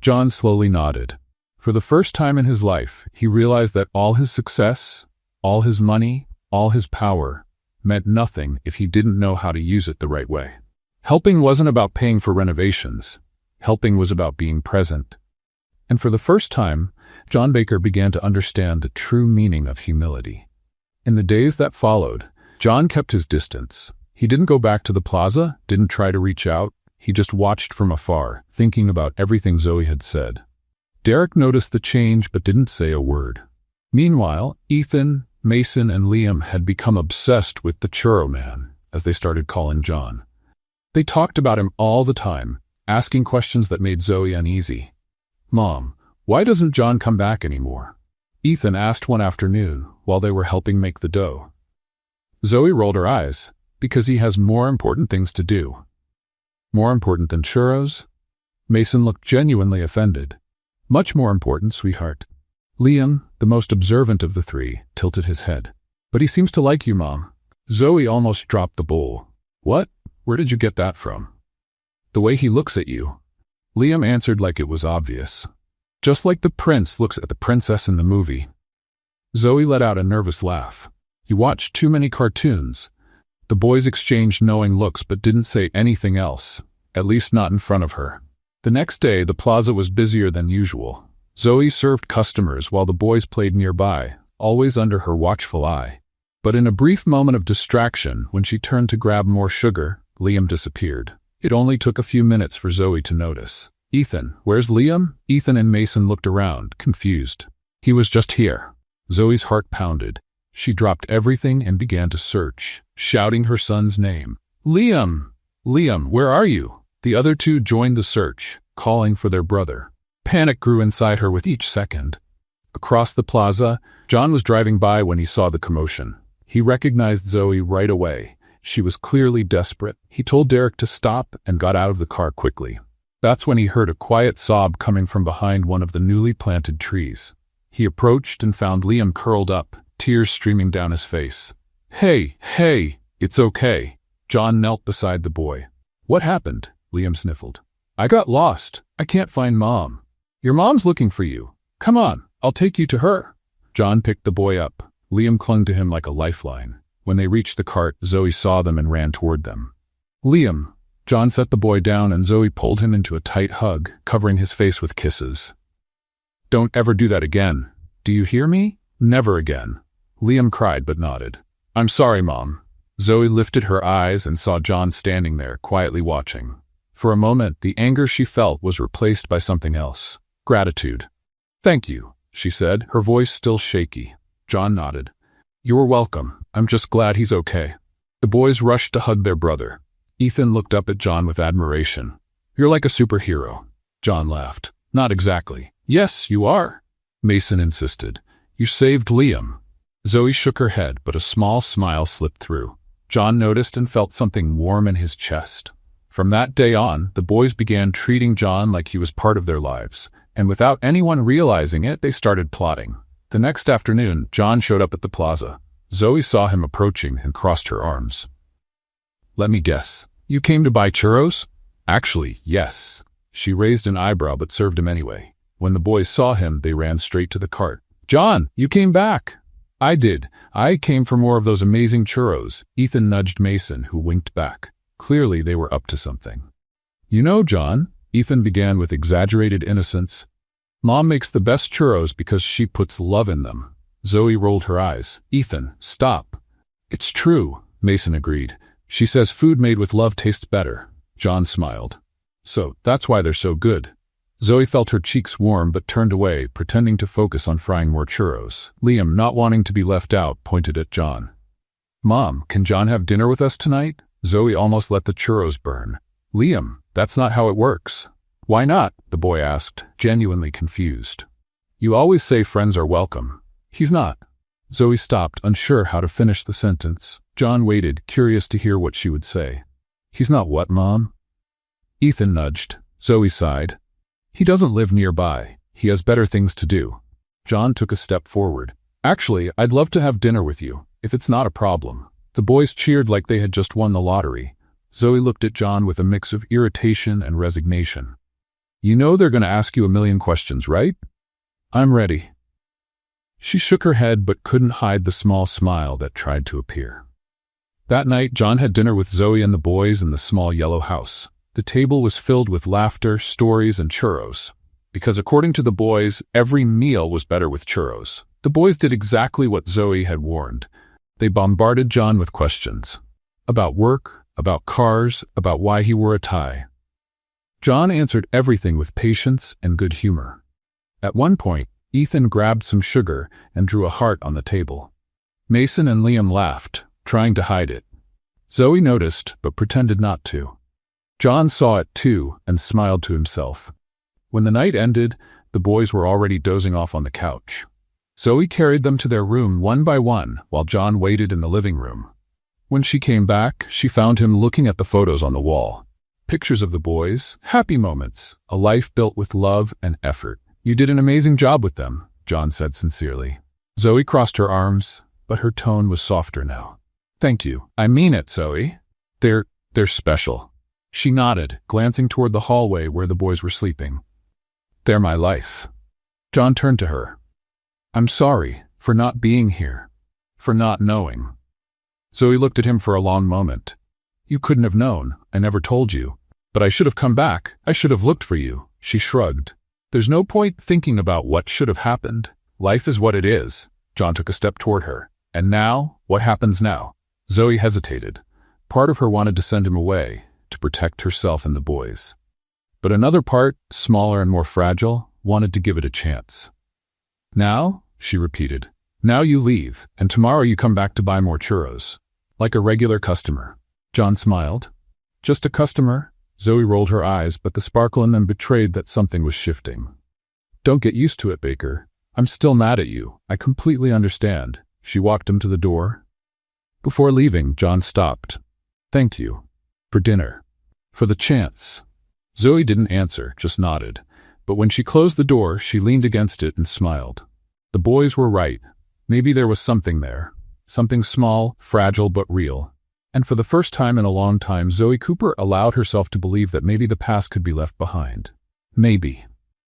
John slowly nodded. For the first time in his life, he realized that all his success, all his money, all his power, meant nothing if he didn't know how to use it the right way. Helping wasn't about paying for renovations. Helping was about being present. And for the first time, John Baker began to understand the true meaning of humility. In the days that followed, John kept his distance. He didn't go back to the plaza, didn't try to reach out. He just watched from afar, thinking about everything Zoe had said. Derek noticed the change but didn't say a word. Meanwhile, Ethan, Mason, and Liam had become obsessed with the Churro Man, as they started calling John. They talked about him all the time, asking questions that made Zoe uneasy. "Mom, why doesn't John come back anymore?" Ethan asked one afternoon while they were helping make the dough. Zoe rolled her eyes, "Because he has more important things to do." "More important than churros?" Mason looked genuinely offended. "Much more important, sweetheart." Liam, the most observant of the three, tilted his head. "But he seems to like you, Mom." Zoe almost dropped the bowl. What? Where did you get that from? The way he looks at you. Liam answered like it was obvious. Just like the prince looks at the princess in the movie. Zoe let out a nervous laugh. You watched too many cartoons. The boys exchanged knowing looks but didn't say anything else, at least not in front of her. The next day, the plaza was busier than usual. Zoe served customers while the boys played nearby, always under her watchful eye. But in a brief moment of distraction, when she turned to grab more sugar, Liam disappeared. It only took a few minutes for Zoe to notice. Ethan, where's Liam? Ethan and Mason looked around, confused. He was just here. Zoe's heart pounded. She dropped everything and began to search, shouting her son's name. Liam! Liam, where are you? The other two joined the search, calling for their brother. Panic grew inside her with each second. Across the plaza, John was driving by when he saw the commotion. He recognized Zoe right away. She was clearly desperate. He told Derek to stop and got out of the car quickly. That's when he heard a quiet sob coming from behind one of the newly planted trees. He approached and found Liam curled up, tears streaming down his face. Hey, it's okay. John knelt beside the boy. What happened? Liam sniffled. I got lost. I can't find Mom. Your mom's looking for you. Come on, I'll take you to her. John picked the boy up. Liam clung to him like a lifeline. When they reached the cart, Zoe saw them and ran toward them. Liam. John set the boy down and Zoe pulled him into a tight hug, covering his face with kisses. Don't ever do that again. Do you hear me? Never again. Liam cried but nodded. I'm sorry, Mom. Zoe lifted her eyes and saw John standing there, quietly watching. For a moment, the anger she felt was replaced by something else. Gratitude. Thank you, she said, her voice still shaky. John nodded. You're welcome. I'm just glad he's okay. The boys rushed to hug their brother. Ethan looked up at John with admiration. You're like a superhero. John laughed. Not exactly. Yes, you are. Mason insisted. You saved Liam. Zoe shook her head, but a small smile slipped through. John noticed and felt something warm in his chest. From that day on, the boys began treating John like he was part of their lives, and without anyone realizing it, they started plotting. The next afternoon, John showed up at the plaza. Zoe saw him approaching and crossed her arms. Let me guess. You came to buy churros? Actually, yes. She raised an eyebrow but served him anyway. When the boys saw him, they ran straight to the cart. John, you came back. I did. I came for more of those amazing churros. Ethan nudged Mason, who winked back. Clearly, they were up to something. You know, John, Ethan began with exaggerated innocence. Mom makes the best churros because she puts love in them. Zoe rolled her eyes. Ethan, stop. It's true, Mason agreed. She says food made with love tastes better. John smiled. So, that's why they're so good. Zoe felt her cheeks warm but turned away, pretending to focus on frying more churros. Liam, not wanting to be left out, pointed at John. Mom, can John have dinner with us tonight? Zoe almost let the churros burn. Liam, that's not how it works. Why not? The boy asked, genuinely confused. You always say friends are welcome. He's not. Zoe stopped, unsure how to finish the sentence. John waited, curious to hear what she would say. He's not what, Mom? Ethan nudged. Zoe sighed. He doesn't live nearby. He has better things to do. John took a step forward. Actually, I'd love to have dinner with you, if it's not a problem. The boys cheered like they had just won the lottery. Zoe looked at John with a mix of irritation and resignation. You know they're going to ask you a million questions, right? I'm ready. She shook her head but couldn't hide the small smile that tried to appear. That night, John had dinner with Zoe and the boys in the small yellow house. The table was filled with laughter, stories, and churros. Because according to the boys, every meal was better with churros. The boys did exactly what Zoe had warned. They bombarded John with questions. About work, about cars, about why he wore a tie. John answered everything with patience and good humor. At one point, Ethan grabbed some sugar and drew a heart on the table. Mason and Liam laughed, trying to hide it. Zoe noticed, but pretended not to. John saw it too and smiled to himself. When the night ended, the boys were already dozing off on the couch. Zoe carried them to their room one by one while John waited in the living room. When she came back, she found him looking at the photos on the wall. Pictures of the boys, happy moments, a life built with love and effort. You did an amazing job with them, John said sincerely. Zoe crossed her arms, but her tone was softer now. Thank you. I mean it, Zoe. They're special. She nodded, glancing toward the hallway where the boys were sleeping. They're my life. John turned to her. I'm sorry for not being here, for not knowing. Zoe looked at him for a long moment. You couldn't have known. I never told you. But I should have come back. I should have looked for you. She shrugged. There's no point thinking about what should have happened. Life is what it is. John took a step toward her. And now? What happens now? Zoe hesitated. Part of her wanted to send him away, to protect herself and the boys. But another part, smaller and more fragile, wanted to give it a chance. Now? She repeated. Now you leave, and tomorrow you come back to buy more churros. Like a regular customer. John smiled. Just a customer? Zoe rolled her eyes, but the sparkle in them betrayed that something was shifting. Don't get used to it, Baker. I'm still mad at you. I completely understand. She walked him to the door. Before leaving, John stopped. Thank you. For dinner. For the chance. Zoe didn't answer, just nodded. But when she closed the door, she leaned against it and smiled. The boys were right. Maybe there was something there. Something small, fragile, but real. And for the first time in a long time, Zoe Cooper allowed herself to believe that maybe the past could be left behind. Maybe.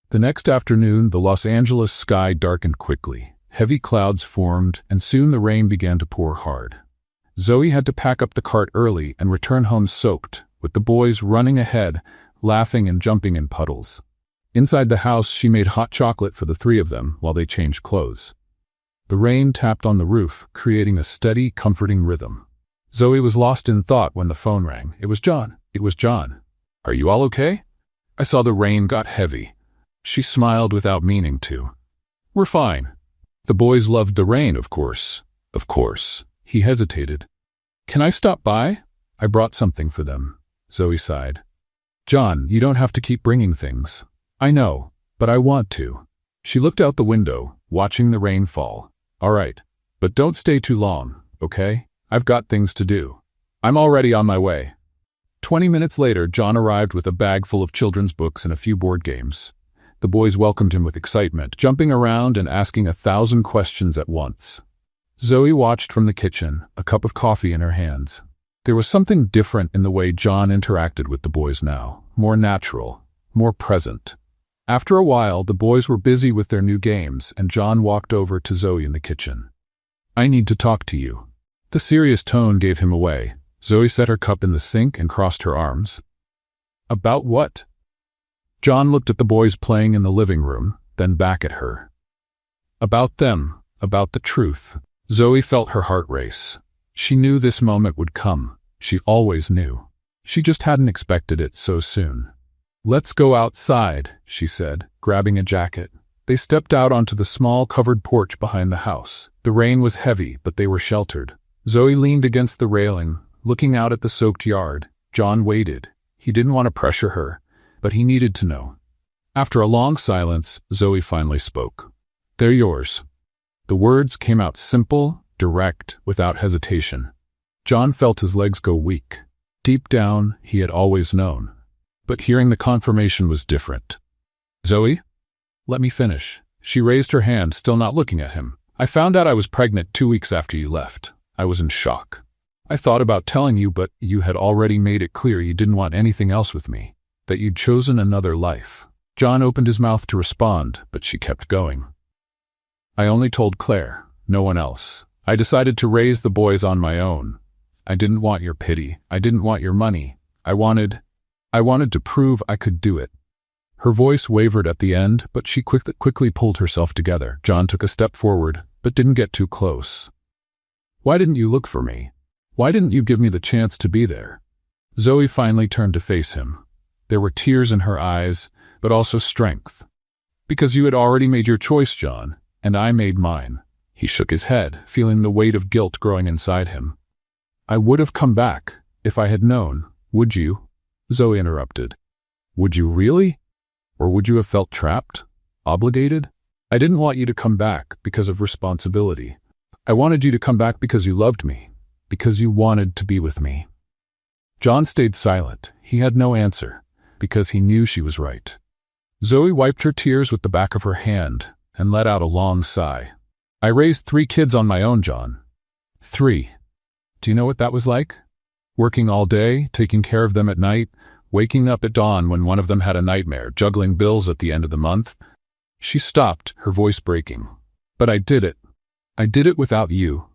The next afternoon, the Los Angeles sky darkened quickly. Heavy clouds formed, and soon the rain began to pour hard. Zoe had to pack up the cart early and return home soaked, with the boys running ahead, laughing and jumping in puddles. Inside the house, she made hot chocolate for the three of them while they changed clothes. The rain tapped on the roof, creating a steady, comforting rhythm. Zoe was lost in thought when the phone rang. It was John. It was John. Are you all okay? I saw the rain got heavy. She smiled without meaning to. We're fine. The boys loved the rain, of course. Of course. He hesitated. Can I stop by? I brought something for them. Zoe sighed. John, you don't have to keep bringing things. I know, but I want to. She looked out the window, watching the rain fall. All right, but don't stay too long, okay? I've got things to do. I'm already on my way. 20 minutes later, John arrived with a bag full of children's books and a few board games. The boys welcomed him with excitement, jumping around and asking 1,000 questions at once. Zoe watched from the kitchen, a cup of coffee in her hands. There was something different in the way John interacted with the boys now, more natural, more present. After a while, the boys were busy with their new games, and John walked over to Zoe in the kitchen. I need to talk to you. The serious tone gave him away. Zoe set her cup in the sink and crossed her arms. About what? John looked at the boys playing in the living room, then back at her. About them, about the truth. Zoe felt her heart race. She knew this moment would come. She always knew. She just hadn't expected it so soon. Let's go outside, she said, grabbing a jacket. They stepped out onto the small covered porch behind the house. The rain was heavy, but they were sheltered. Zoe leaned against the railing, looking out at the soaked yard. John waited. He didn't want to pressure her, but he needed to know. After a long silence, Zoe finally spoke. They're yours. The words came out simple, direct, without hesitation. John felt his legs go weak. Deep down, he had always known. But hearing the confirmation was different. Zoe? Let me finish. She raised her hand, still not looking at him. I found out I was pregnant 2 weeks after you left. I was in shock. I thought about telling you, but you had already made it clear you didn't want anything else with me, that you'd chosen another life. John opened his mouth to respond, but she kept going. I only told Claire, no one else. I decided to raise the boys on my own. I didn't want your pity. I didn't want your money. I wanted to prove I could do it. Her voice wavered at the end, but she quickly pulled herself together. John took a step forward, but didn't get too close. Why didn't you look for me? Why didn't you give me the chance to be there? Zoe finally turned to face him. There were tears in her eyes, but also strength. Because you had already made your choice, John, and I made mine. He shook his head, feeling the weight of guilt growing inside him. I would have come back, if I had known. Would you? Zoe interrupted. Would you really? Or would you have felt trapped? Obligated? I didn't want you to come back because of responsibility. I wanted you to come back because you loved me, because you wanted to be with me. John stayed silent. He had no answer, because he knew she was right. Zoe wiped her tears with the back of her hand and let out a long sigh. I raised 3 kids on my own, John. 3. Do you know what that was like? Working all day, taking care of them at night, waking up at dawn when one of them had a nightmare, juggling bills at the end of the month. She stopped, her voice breaking. But I did it. I did it without you.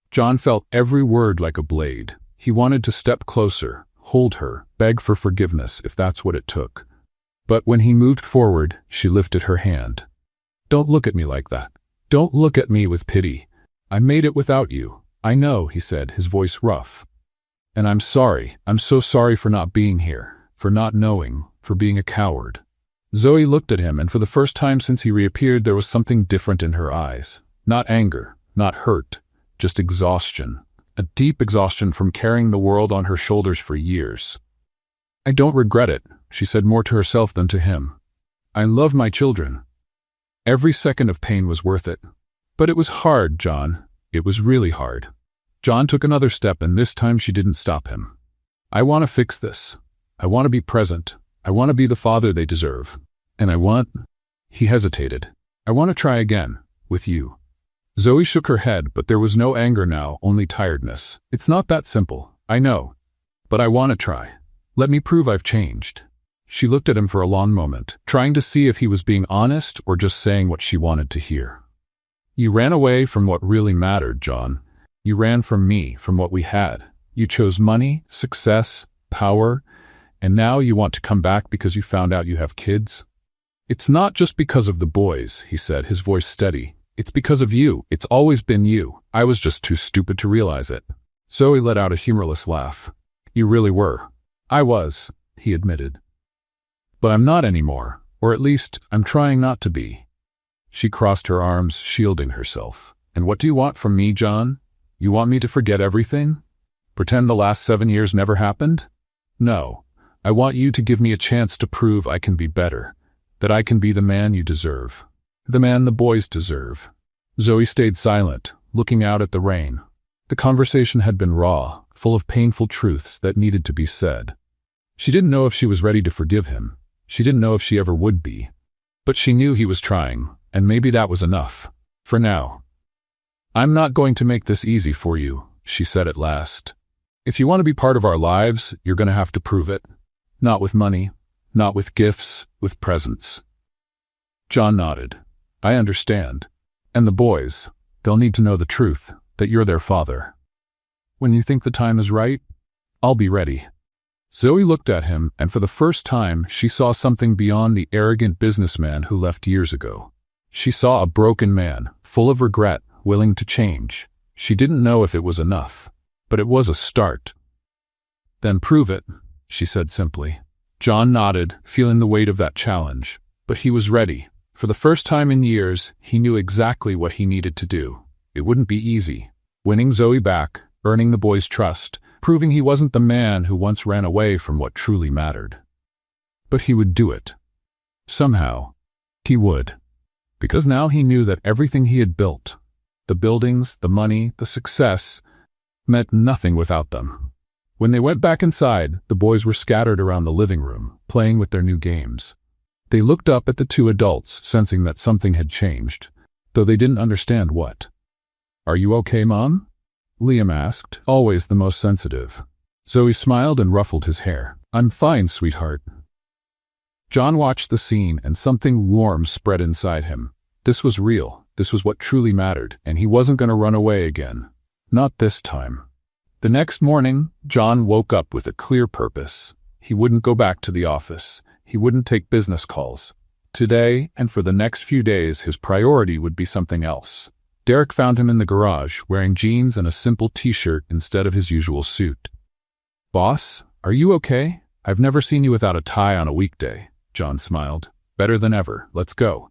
John felt every word like a blade. He wanted to step closer, hold her, beg for forgiveness if that's what it took. But when he moved forward, she lifted her hand. Don't look at me like that. Don't look at me with pity. I made it without you. I know, he said, his voice rough. And I'm sorry. I'm so sorry for not being here, for not knowing, for being a coward. Zoe looked at him, and for the first time since he reappeared, there was something different in her eyes. Not anger, not hurt, just exhaustion. A deep exhaustion from carrying the world on her shoulders for years. I don't regret it, she said more to herself than to him. I love my children. Every second of pain was worth it. But it was hard, John. It was really hard. John took another step, and this time she didn't stop him. I want to fix this. I want to be present. I want to be the father they deserve. And He hesitated. I want to try again, with you. Zoe shook her head, but there was no anger now, only tiredness. It's not that simple, I know. But I want to try. Let me prove I've changed. She looked at him for a long moment, trying to see if he was being honest or just saying what she wanted to hear. You ran away from what really mattered, John. You ran from me, from what we had. You chose money, success, power, and now you want to come back because you found out you have kids? It's not just because of the boys, he said, his voice steady. It's because of you. It's always been you. I was just too stupid to realize it. Zoe let out a humorless laugh. You really were. I was, he admitted. But I'm not anymore, or at least I'm trying not to be. She crossed her arms, shielding herself. And what do you want from me, John? You want me to forget everything? Pretend the last 7 years never happened? No. I want you to give me a chance to prove I can be better, that I can be the man you deserve, the man the boys deserve. Zoe stayed silent, looking out at the rain. The conversation had been raw, full of painful truths that needed to be said. She didn't know if she was ready to forgive him. She didn't know if she ever would be. But she knew he was trying, and maybe that was enough. For now. I'm not going to make this easy for you, she said at last. If you want to be part of our lives, you're going to have to prove it. Not with money, not with gifts, with presents. John nodded. I understand. And the boys, they'll need to know the truth, that you're their father. When you think the time is right, I'll be ready. Zoe looked at him, and for the first time, she saw something beyond the arrogant businessman who left years ago. She saw a broken man, full of regret, willing to change. She didn't know if it was enough, but it was a start. Then prove it, she said simply. John nodded, feeling the weight of that challenge. But he was ready. For the first time in years, he knew exactly what he needed to do. It wouldn't be easy. Winning Zoe back, earning the boys' trust, proving he wasn't the man who once ran away from what truly mattered. But he would do it. Somehow, he would. Because now he knew that everything he had built, the buildings, the money, the success, meant nothing without them. When they went back inside, the boys were scattered around the living room, playing with their new games. They looked up at the two adults, sensing that something had changed, though they didn't understand what. Are you okay, Mom? Liam asked, always the most sensitive. Zoe smiled and ruffled his hair. I'm fine, sweetheart. John watched the scene, and something warm spread inside him. This was real. This was what truly mattered, and he wasn't going to run away again. Not this time. The next morning, John woke up with a clear purpose. He wouldn't go back to the office. He wouldn't take business calls. Today, and for the next few days, his priority would be something else. Derek found him in the garage, wearing jeans and a simple t-shirt instead of his usual suit. Boss, are you okay? I've never seen you without a tie on a weekday. John smiled. Better than ever. Let's go.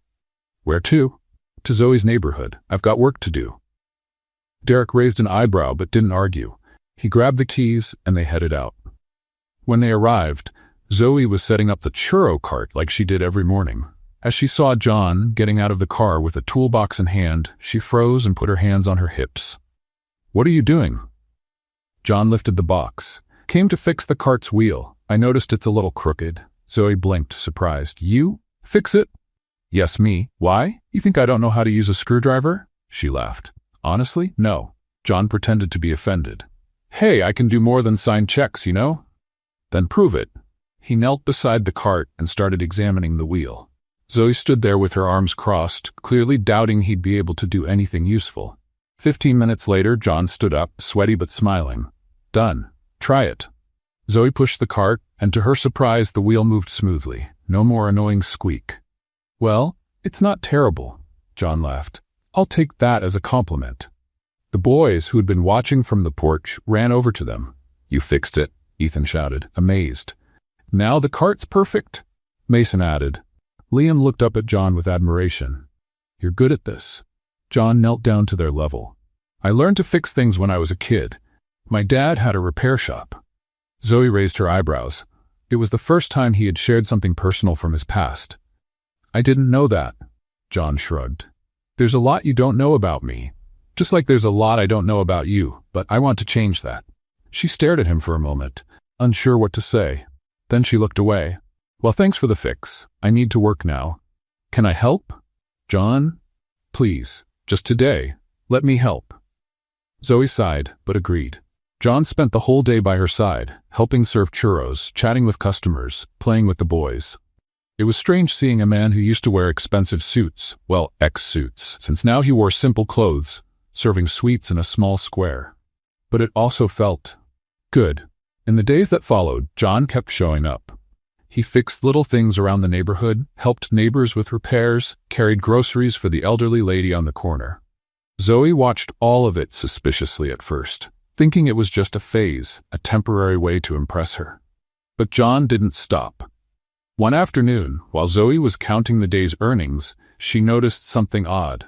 Where to? To Zoe's neighborhood. I've got work to do. Derek raised an eyebrow but didn't argue. He grabbed the keys and they headed out. When they arrived, Zoe was setting up the churro cart like she did every morning. As she saw John getting out of the car with a toolbox in hand, she froze and put her hands on her hips. What are you doing? John lifted the box. Came to fix the cart's wheel. I noticed it's a little crooked. Zoe blinked, surprised. You? Fix it? Yes, me. Why? You think I don't know how to use a screwdriver? She laughed. Honestly, no. John pretended to be offended. Hey, I can do more than sign checks, you know? Then prove it. He knelt beside the cart and started examining the wheel. Zoe stood there with her arms crossed, clearly doubting he'd be able to do anything useful. 15 minutes later, John stood up, sweaty but smiling. Done. Try it. Zoe pushed the cart, and to her surprise, the wheel moved smoothly. No more annoying squeak. Well, it's not terrible, John laughed. I'll take that as a compliment. The boys, who had been watching from the porch, ran over to them. You fixed it, Ethan shouted, amazed. Now the cart's perfect, Mason added. Liam looked up at John with admiration. You're good at this. John knelt down to their level. I learned to fix things when I was a kid. My dad had a repair shop. Zoe raised her eyebrows. It was the first time he had shared something personal from his past. I didn't know that, John shrugged. There's a lot you don't know about me. Just like there's a lot I don't know about you, but I want to change that. She stared at him for a moment, unsure what to say. Then she looked away. Well, thanks for the fix. I need to work now. Can I help? John? Please, just today. Let me help. Zoe sighed, but agreed. John spent the whole day by her side, helping serve churros, chatting with customers, playing with the boys. It was strange seeing a man who used to wear expensive suits, well, ex-suits, since now he wore simple clothes, serving sweets in a small square. But it also felt good. In the days that followed, John kept showing up. He fixed little things around the neighborhood, helped neighbors with repairs, carried groceries for the elderly lady on the corner. Zoe watched all of it suspiciously at first, thinking it was just a phase, a temporary way to impress her. But John didn't stop. One afternoon, while Zoe was counting the day's earnings, she noticed something odd.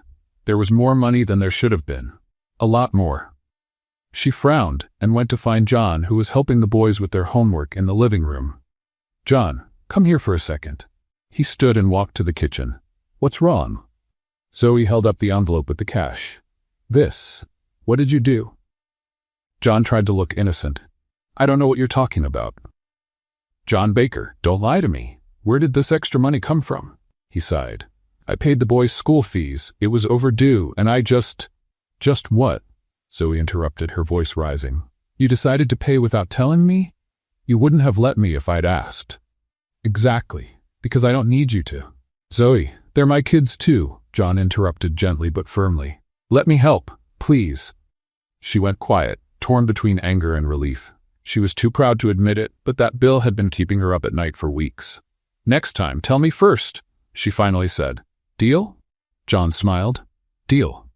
There was more money than there should have been. A lot more. She frowned and went to find John, who was helping the boys with their homework in the living room. John, come here for a second. He stood and walked to the kitchen. What's wrong? Zoe held up the envelope with the cash. This. What did you do? John tried to look innocent. I don't know what you're talking about. John Baker, don't lie to me. Where did this extra money come from? He sighed. I paid the boys' school fees. It was overdue, and I just... Just what? Zoe interrupted, her voice rising. You decided to pay without telling me? You wouldn't have let me if I'd asked. Exactly, because I don't need you to. Zoe, they're my kids too, John interrupted gently but firmly. Let me help, please. She went quiet, torn between anger and relief. She was too proud to admit it, but that bill had been keeping her up at night for weeks. Next time, tell me first, she finally said. Deal? John smiled. Deal.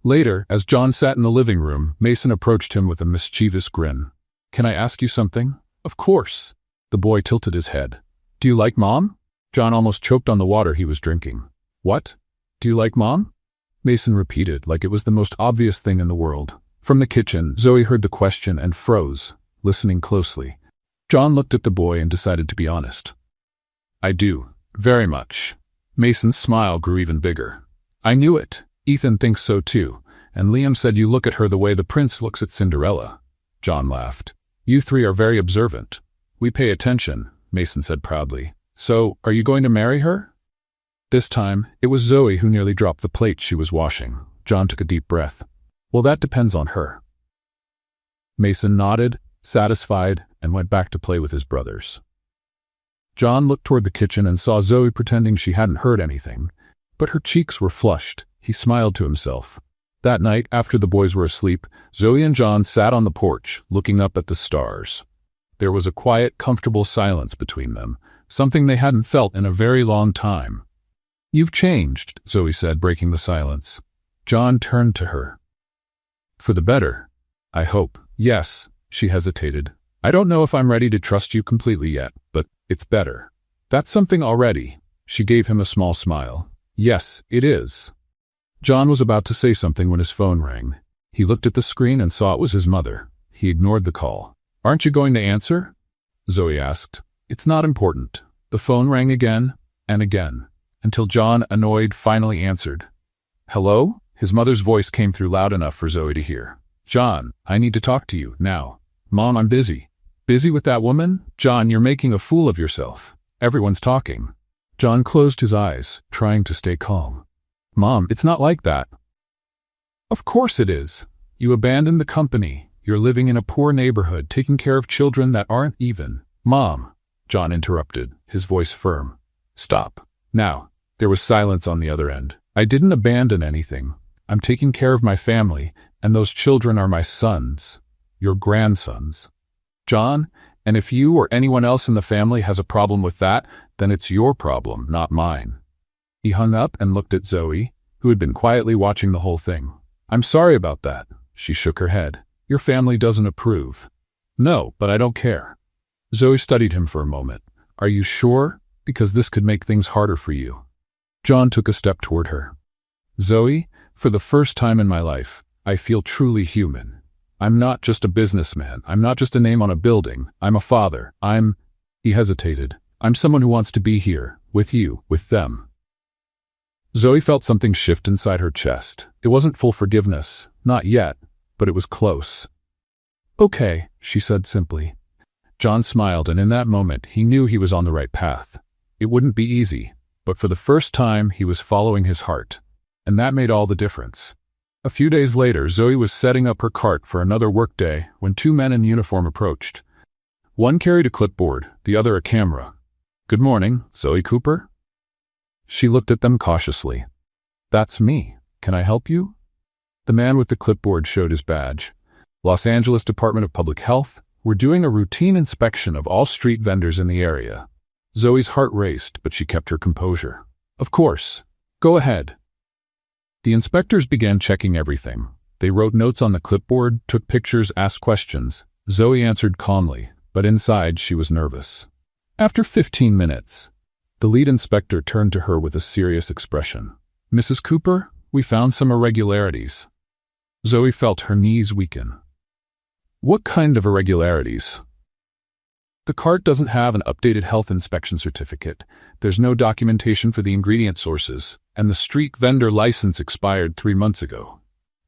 Later, as John sat in the living room, Mason approached him with a mischievous grin. Can I ask you something? Of course. The boy tilted his head. Do you like Mom? John almost choked on the water he was drinking. What? Do you like Mom? Mason repeated like it was the most obvious thing in the world. From the kitchen, Zoe heard the question and froze, listening closely. John looked at the boy and decided to be honest. I do. Very much. Mason's smile grew even bigger. I knew it. Ethan thinks so too, and Liam said you look at her the way the prince looks at Cinderella. John laughed. You three are very observant. We pay attention, Mason said proudly. So, are you going to marry her? This time, it was Zoe who nearly dropped the plate she was washing. John took a deep breath. Well, that depends on her. Mason nodded, satisfied, and went back to play with his brothers. John looked toward the kitchen and saw Zoe pretending she hadn't heard anything, but her cheeks were flushed. He smiled to himself. That night, after the boys were asleep, Zoe and John sat on the porch, looking up at the stars. There was a quiet, comfortable silence between them, something they hadn't felt in a very long time. You've changed, Zoe said, breaking the silence. John turned to her. For the better, I hope. Yes, she hesitated. I don't know if I'm ready to trust you completely yet, but it's better. That's something already. She gave him a small smile. Yes, it is. John was about to say something when his phone rang. He looked at the screen and saw it was his mother. He ignored the call. Aren't you going to answer? Zoe asked. It's not important. The phone rang again and again, until John, annoyed, finally answered. Hello? His mother's voice came through loud enough for Zoe to hear. John, I need to talk to you, now. Mom, I'm busy. Busy with that woman? John, you're making a fool of yourself. Everyone's talking. John closed his eyes, trying to stay calm. Mom, it's not like that. Of course it is. You abandoned the company. You're living in a poor neighborhood, taking care of children that aren't even. Mom, John interrupted, his voice firm. Stop. Now. There was silence on the other end. I didn't abandon anything. I'm taking care of my family, and those children are my sons. Your grandsons. John, and if you or anyone else in the family has a problem with that, then it's your problem, not mine. He hung up and looked at Zoe, who had been quietly watching the whole thing. I'm sorry about that. She shook her head. Your family doesn't approve. No, but I don't care. Zoe studied him for a moment. Are you sure? Because this could make things harder for you. John took a step toward her. Zoe, for the first time in my life, I feel truly human. I'm not just a businessman. I'm not just a name on a building. I'm a father. He hesitated. I'm someone who wants to be here, with you, with them. Zoe felt something shift inside her chest. It wasn't full forgiveness, not yet, but it was close. Okay, she said simply. John smiled, and in that moment, he knew he was on the right path. It wouldn't be easy, but for the first time, he was following his heart. And that made all the difference. A few days later, Zoe was setting up her cart for another workday when two men in uniform approached. One carried a clipboard, the other a camera. Good morning, Zoe Cooper? She looked at them cautiously. That's me. Can I help you? The man with the clipboard showed his badge. Los Angeles Department of Public Health. We're doing a routine inspection of all street vendors in the area. Zoe's heart raced, but she kept her composure. Of course. Go ahead. The inspectors began checking everything. They wrote notes on the clipboard, took pictures, asked questions. Zoe answered calmly, but inside she was nervous. After 15 minutes, the lead inspector turned to her with a serious expression. Mrs. Cooper, we found some irregularities. Zoe felt her knees weaken. What kind of irregularities? The cart doesn't have an updated health inspection certificate. There's no documentation for the ingredient sources, and the street vendor license expired 3 months ago.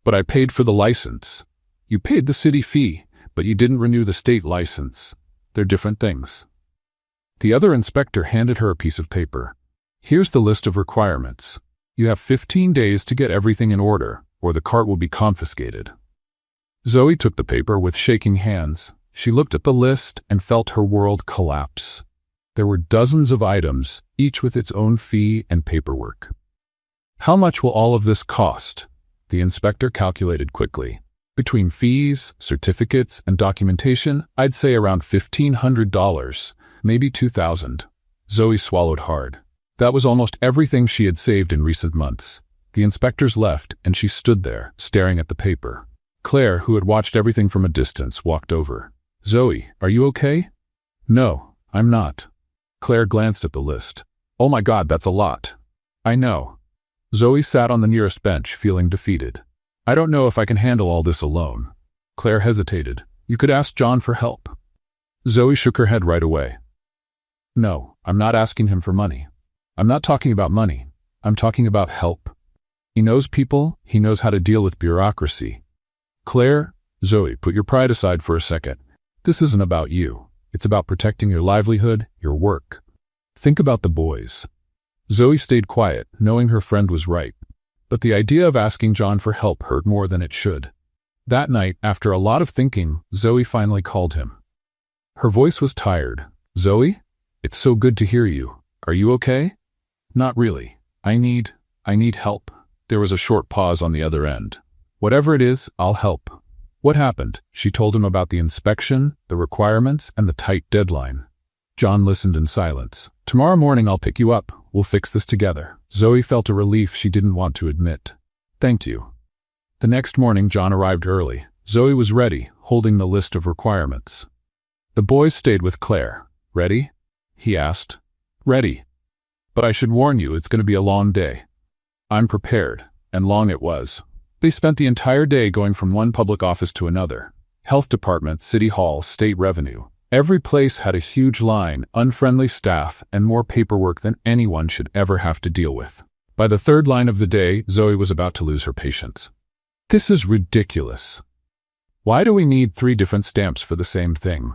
But I paid for the license. You paid the city fee, but you didn't renew the state license. They're different things. The other inspector handed her a piece of paper. Here's the list of requirements. You have 15 days to get everything in order, or the cart will be confiscated. Zoe took the paper with shaking hands. She looked at the list and felt her world collapse. There were dozens of items, each with its own fee and paperwork. How much will all of this cost? The inspector calculated quickly. Between fees, certificates, and documentation, I'd say around $1,500, maybe $2,000. Zoe swallowed hard. That was almost everything she had saved in recent months. The inspectors left, and she stood there, staring at the paper. Claire, who had watched everything from a distance, walked over. Zoe, are you okay? No, I'm not. Claire glanced at the list. Oh my God, that's a lot. I know. Zoe sat on the nearest bench, feeling defeated. I don't know if I can handle all this alone. Claire hesitated. You could ask John for help. Zoe shook her head right away. No, I'm not asking him for money. I'm not talking about money. I'm talking about help. He knows people. He knows how to deal with bureaucracy. Claire, Zoe, put your pride aside for a second. This isn't about you. It's about protecting your livelihood, your work. Think about the boys. Zoe stayed quiet, knowing her friend was right. But the idea of asking John for help hurt more than it should. That night, after a lot of thinking, Zoe finally called him. Her voice was tired. Zoe? It's so good to hear you. Are you okay? Not really. I need help. There was a short pause on the other end. Whatever it is, I'll help. What happened? She told him about the inspection, the requirements, and the tight deadline. John listened in silence. Tomorrow morning I'll pick you up. We'll fix this together. Zoe felt a relief she didn't want to admit. Thank you. The next morning John arrived early. Zoe was ready, holding the list of requirements. The boys stayed with Claire. Ready? He asked. Ready. But I should warn you, it's going to be a long day. I'm prepared, and long it was. They spent the entire day going from one public office to another. Health department, city hall, state revenue. Every place had a huge line, unfriendly staff, and more paperwork than anyone should ever have to deal with. By the third line of the day, Zoe was about to lose her patience. This is ridiculous. Why do we need 3 different stamps for the same thing?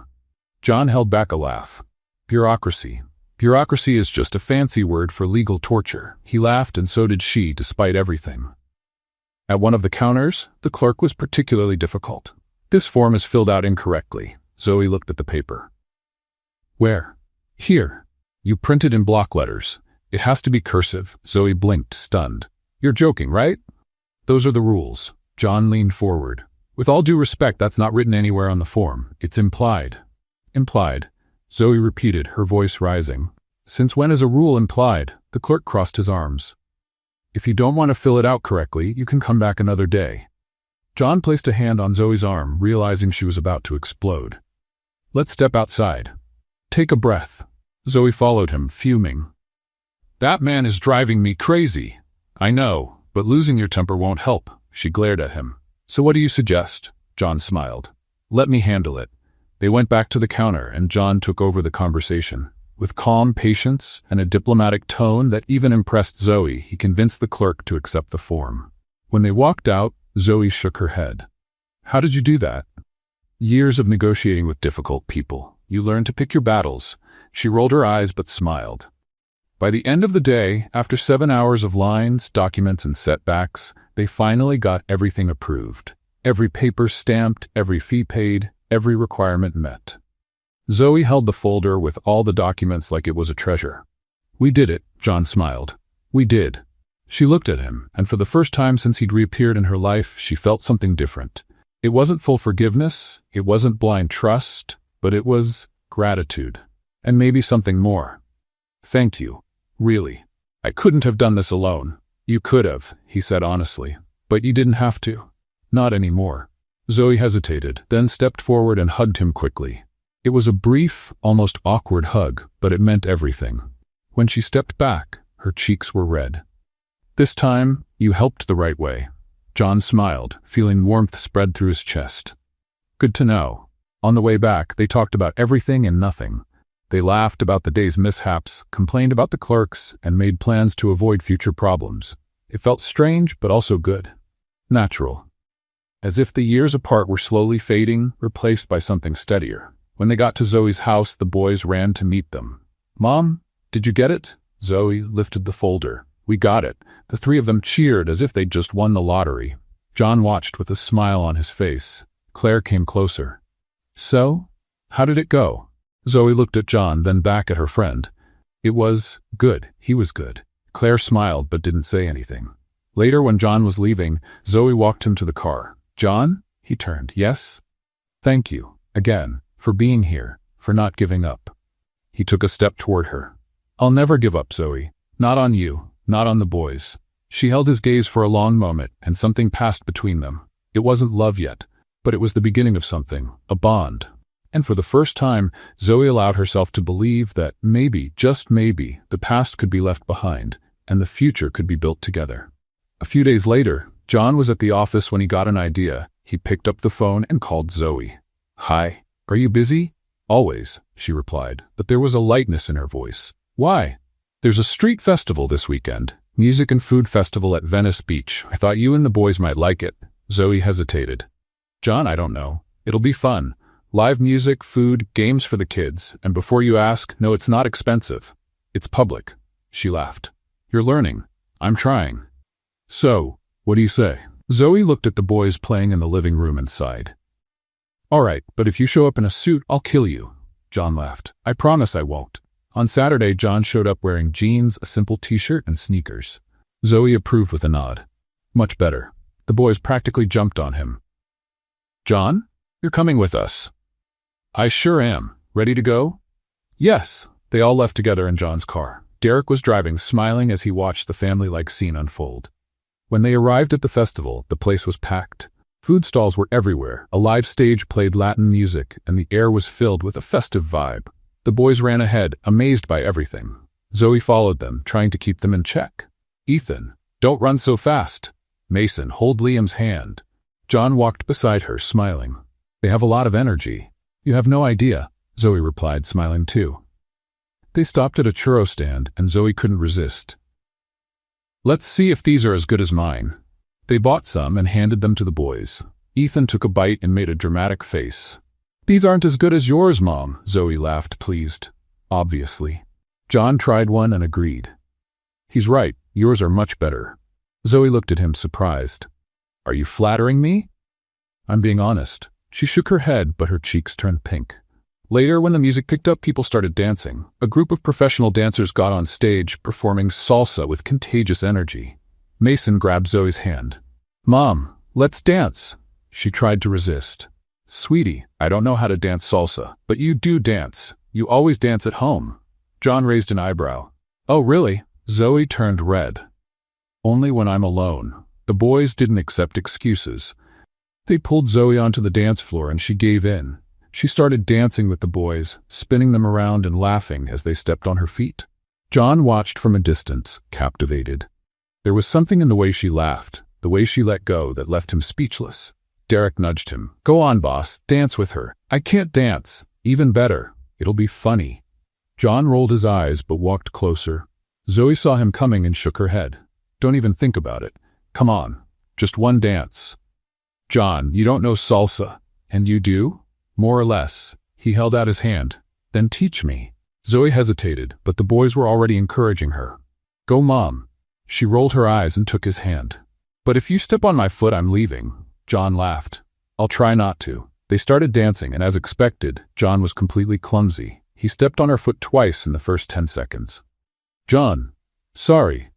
John held back a laugh. Bureaucracy. Bureaucracy is just a fancy word for legal torture. He laughed, and so did she, despite everything. At one of the counters, the clerk was particularly difficult. This form is filled out incorrectly. Zoe looked at the paper. Where? Here. You printed in block letters. It has to be cursive. Zoe blinked, stunned. You're joking, right? Those are the rules. John leaned forward. With all due respect, that's not written anywhere on the form. It's implied. Implied. Zoe repeated, her voice rising. Since when is a rule implied? The clerk crossed his arms. If you don't want to fill it out correctly, you can come back another day. John placed a hand on Zoe's arm, realizing she was about to explode. Let's step outside. Take a breath. Zoe followed him, fuming. That man is driving me crazy. I know, but losing your temper won't help. She glared at him. So what do you suggest? John smiled. Let me handle it. They went back to the counter, and John took over the conversation. With calm patience and a diplomatic tone that even impressed Zoe, he convinced the clerk to accept the form. When they walked out, Zoe shook her head. How did you do that? Years of negotiating with difficult people. You learn to pick your battles. She rolled her eyes but smiled. By the end of the day, after 7 hours of lines, documents, and setbacks, they finally got everything approved. Every paper stamped, every fee paid, every requirement met. Zoe held the folder with all the documents like it was a treasure. We did it, John smiled. We did. She looked at him, and for the first time since he'd reappeared in her life, she felt something different. It wasn't full forgiveness, it wasn't blind trust, but it was gratitude. And maybe something more. Thank you. Really. I couldn't have done this alone. You could have, he said honestly. But you didn't have to. Not anymore. Zoe hesitated, then stepped forward and hugged him quickly. It was a brief, almost awkward hug, but it meant everything. When she stepped back, her cheeks were red. This time, you helped the right way. John smiled, feeling warmth spread through his chest. Good to know. On the way back, they talked about everything and nothing. They laughed about the day's mishaps, complained about the clerks, and made plans to avoid future problems. It felt strange, but also good. Natural. As if the years apart were slowly fading, replaced by something steadier. When they got to Zoe's house, the boys ran to meet them. Mom, did you get it? Zoe lifted the folder. We got it. The three of them cheered as if they'd just won the lottery. John watched with a smile on his face. Claire came closer. So? How did it go? Zoe looked at John, then back at her friend. It was good. He was good. Claire smiled but didn't say anything. Later, when John was leaving, Zoe walked him to the car. John? He turned. Yes? Thank you, again, for being here, for not giving up. He took a step toward her. I'll never give up, Zoe. Not on you, not on the boys. She held his gaze for a long moment, and something passed between them. It wasn't love yet, but it was the beginning of something, a bond. And for the first time, Zoe allowed herself to believe that maybe, just maybe, the past could be left behind, and the future could be built together. A few days later, John was at the office when he got an idea. He picked up the phone and called Zoe. Hi, are you busy? Always, she replied, but there was a lightness in her voice. Why? There's a street festival this weekend, music and food festival at Venice Beach. I thought you and the boys might like it. Zoe hesitated. John, I don't know. It'll be fun. Live music, food, games for the kids, and before you ask, no, it's not expensive. It's public. She laughed. You're learning. I'm trying. So, what do you say? Zoe looked at the boys playing in the living room and sighed. All right, but if you show up in a suit, I'll kill you. John laughed. I promise I won't. On Saturday, John showed up wearing jeans, a simple t-shirt, and sneakers. Zoe approved with a nod. Much better. The boys practically jumped on him. John, you're coming with us. I sure am. Ready to go? Yes. They all left together in John's car. Derek was driving, smiling as he watched the family-like scene unfold. When they arrived at the festival, the place was packed. Food stalls were everywhere, a live stage played Latin music, and the air was filled with a festive vibe. The boys ran ahead, amazed by everything. Zoe followed them, trying to keep them in check. Ethan, don't run so fast. Mason, hold Liam's hand. John walked beside her, smiling. They have a lot of energy. You have no idea, Zoe replied, smiling too. They stopped at a churro stand, and Zoe couldn't resist. Let's see if these are as good as mine. They bought some and handed them to the boys. Ethan took a bite and made a dramatic face. These aren't as good as yours, Mom, Zoe laughed, pleased. Obviously. John tried one and agreed. He's right, yours are much better. Zoe looked at him, surprised. Are you flattering me? I'm being honest. She shook her head, but her cheeks turned pink. Later, when the music picked up, people started dancing. A group of professional dancers got on stage, performing salsa with contagious energy. Mason grabbed Zoe's hand. "Mom, let's dance." She tried to resist. "Sweetie, I don't know how to dance salsa, but you do dance. You always dance at home." John raised an eyebrow. "Oh, really?" Zoe turned red. "Only when I'm alone." The boys didn't accept excuses. They pulled Zoe onto the dance floor and she gave in. She started dancing with the boys, spinning them around and laughing as they stepped on her feet. John watched from a distance, captivated. There was something in the way she laughed, the way she let go, that left him speechless. Derek nudged him. "Go on, boss, dance with her." "I can't dance." "Even better. It'll be funny." John rolled his eyes but walked closer. Zoe saw him coming and shook her head. "Don't even think about it. Come on, just one dance." "John, you don't know salsa." "And you do?" "More or less." He held out his hand. "Then teach me." Zoe hesitated, but the boys were already encouraging her. "Go, Mom." She rolled her eyes and took his hand. "But if you step on my foot, I'm leaving." John laughed. "I'll try not to." They started dancing, and as expected, John was completely clumsy. He stepped on her foot twice in the first 10 seconds. "John, sorry."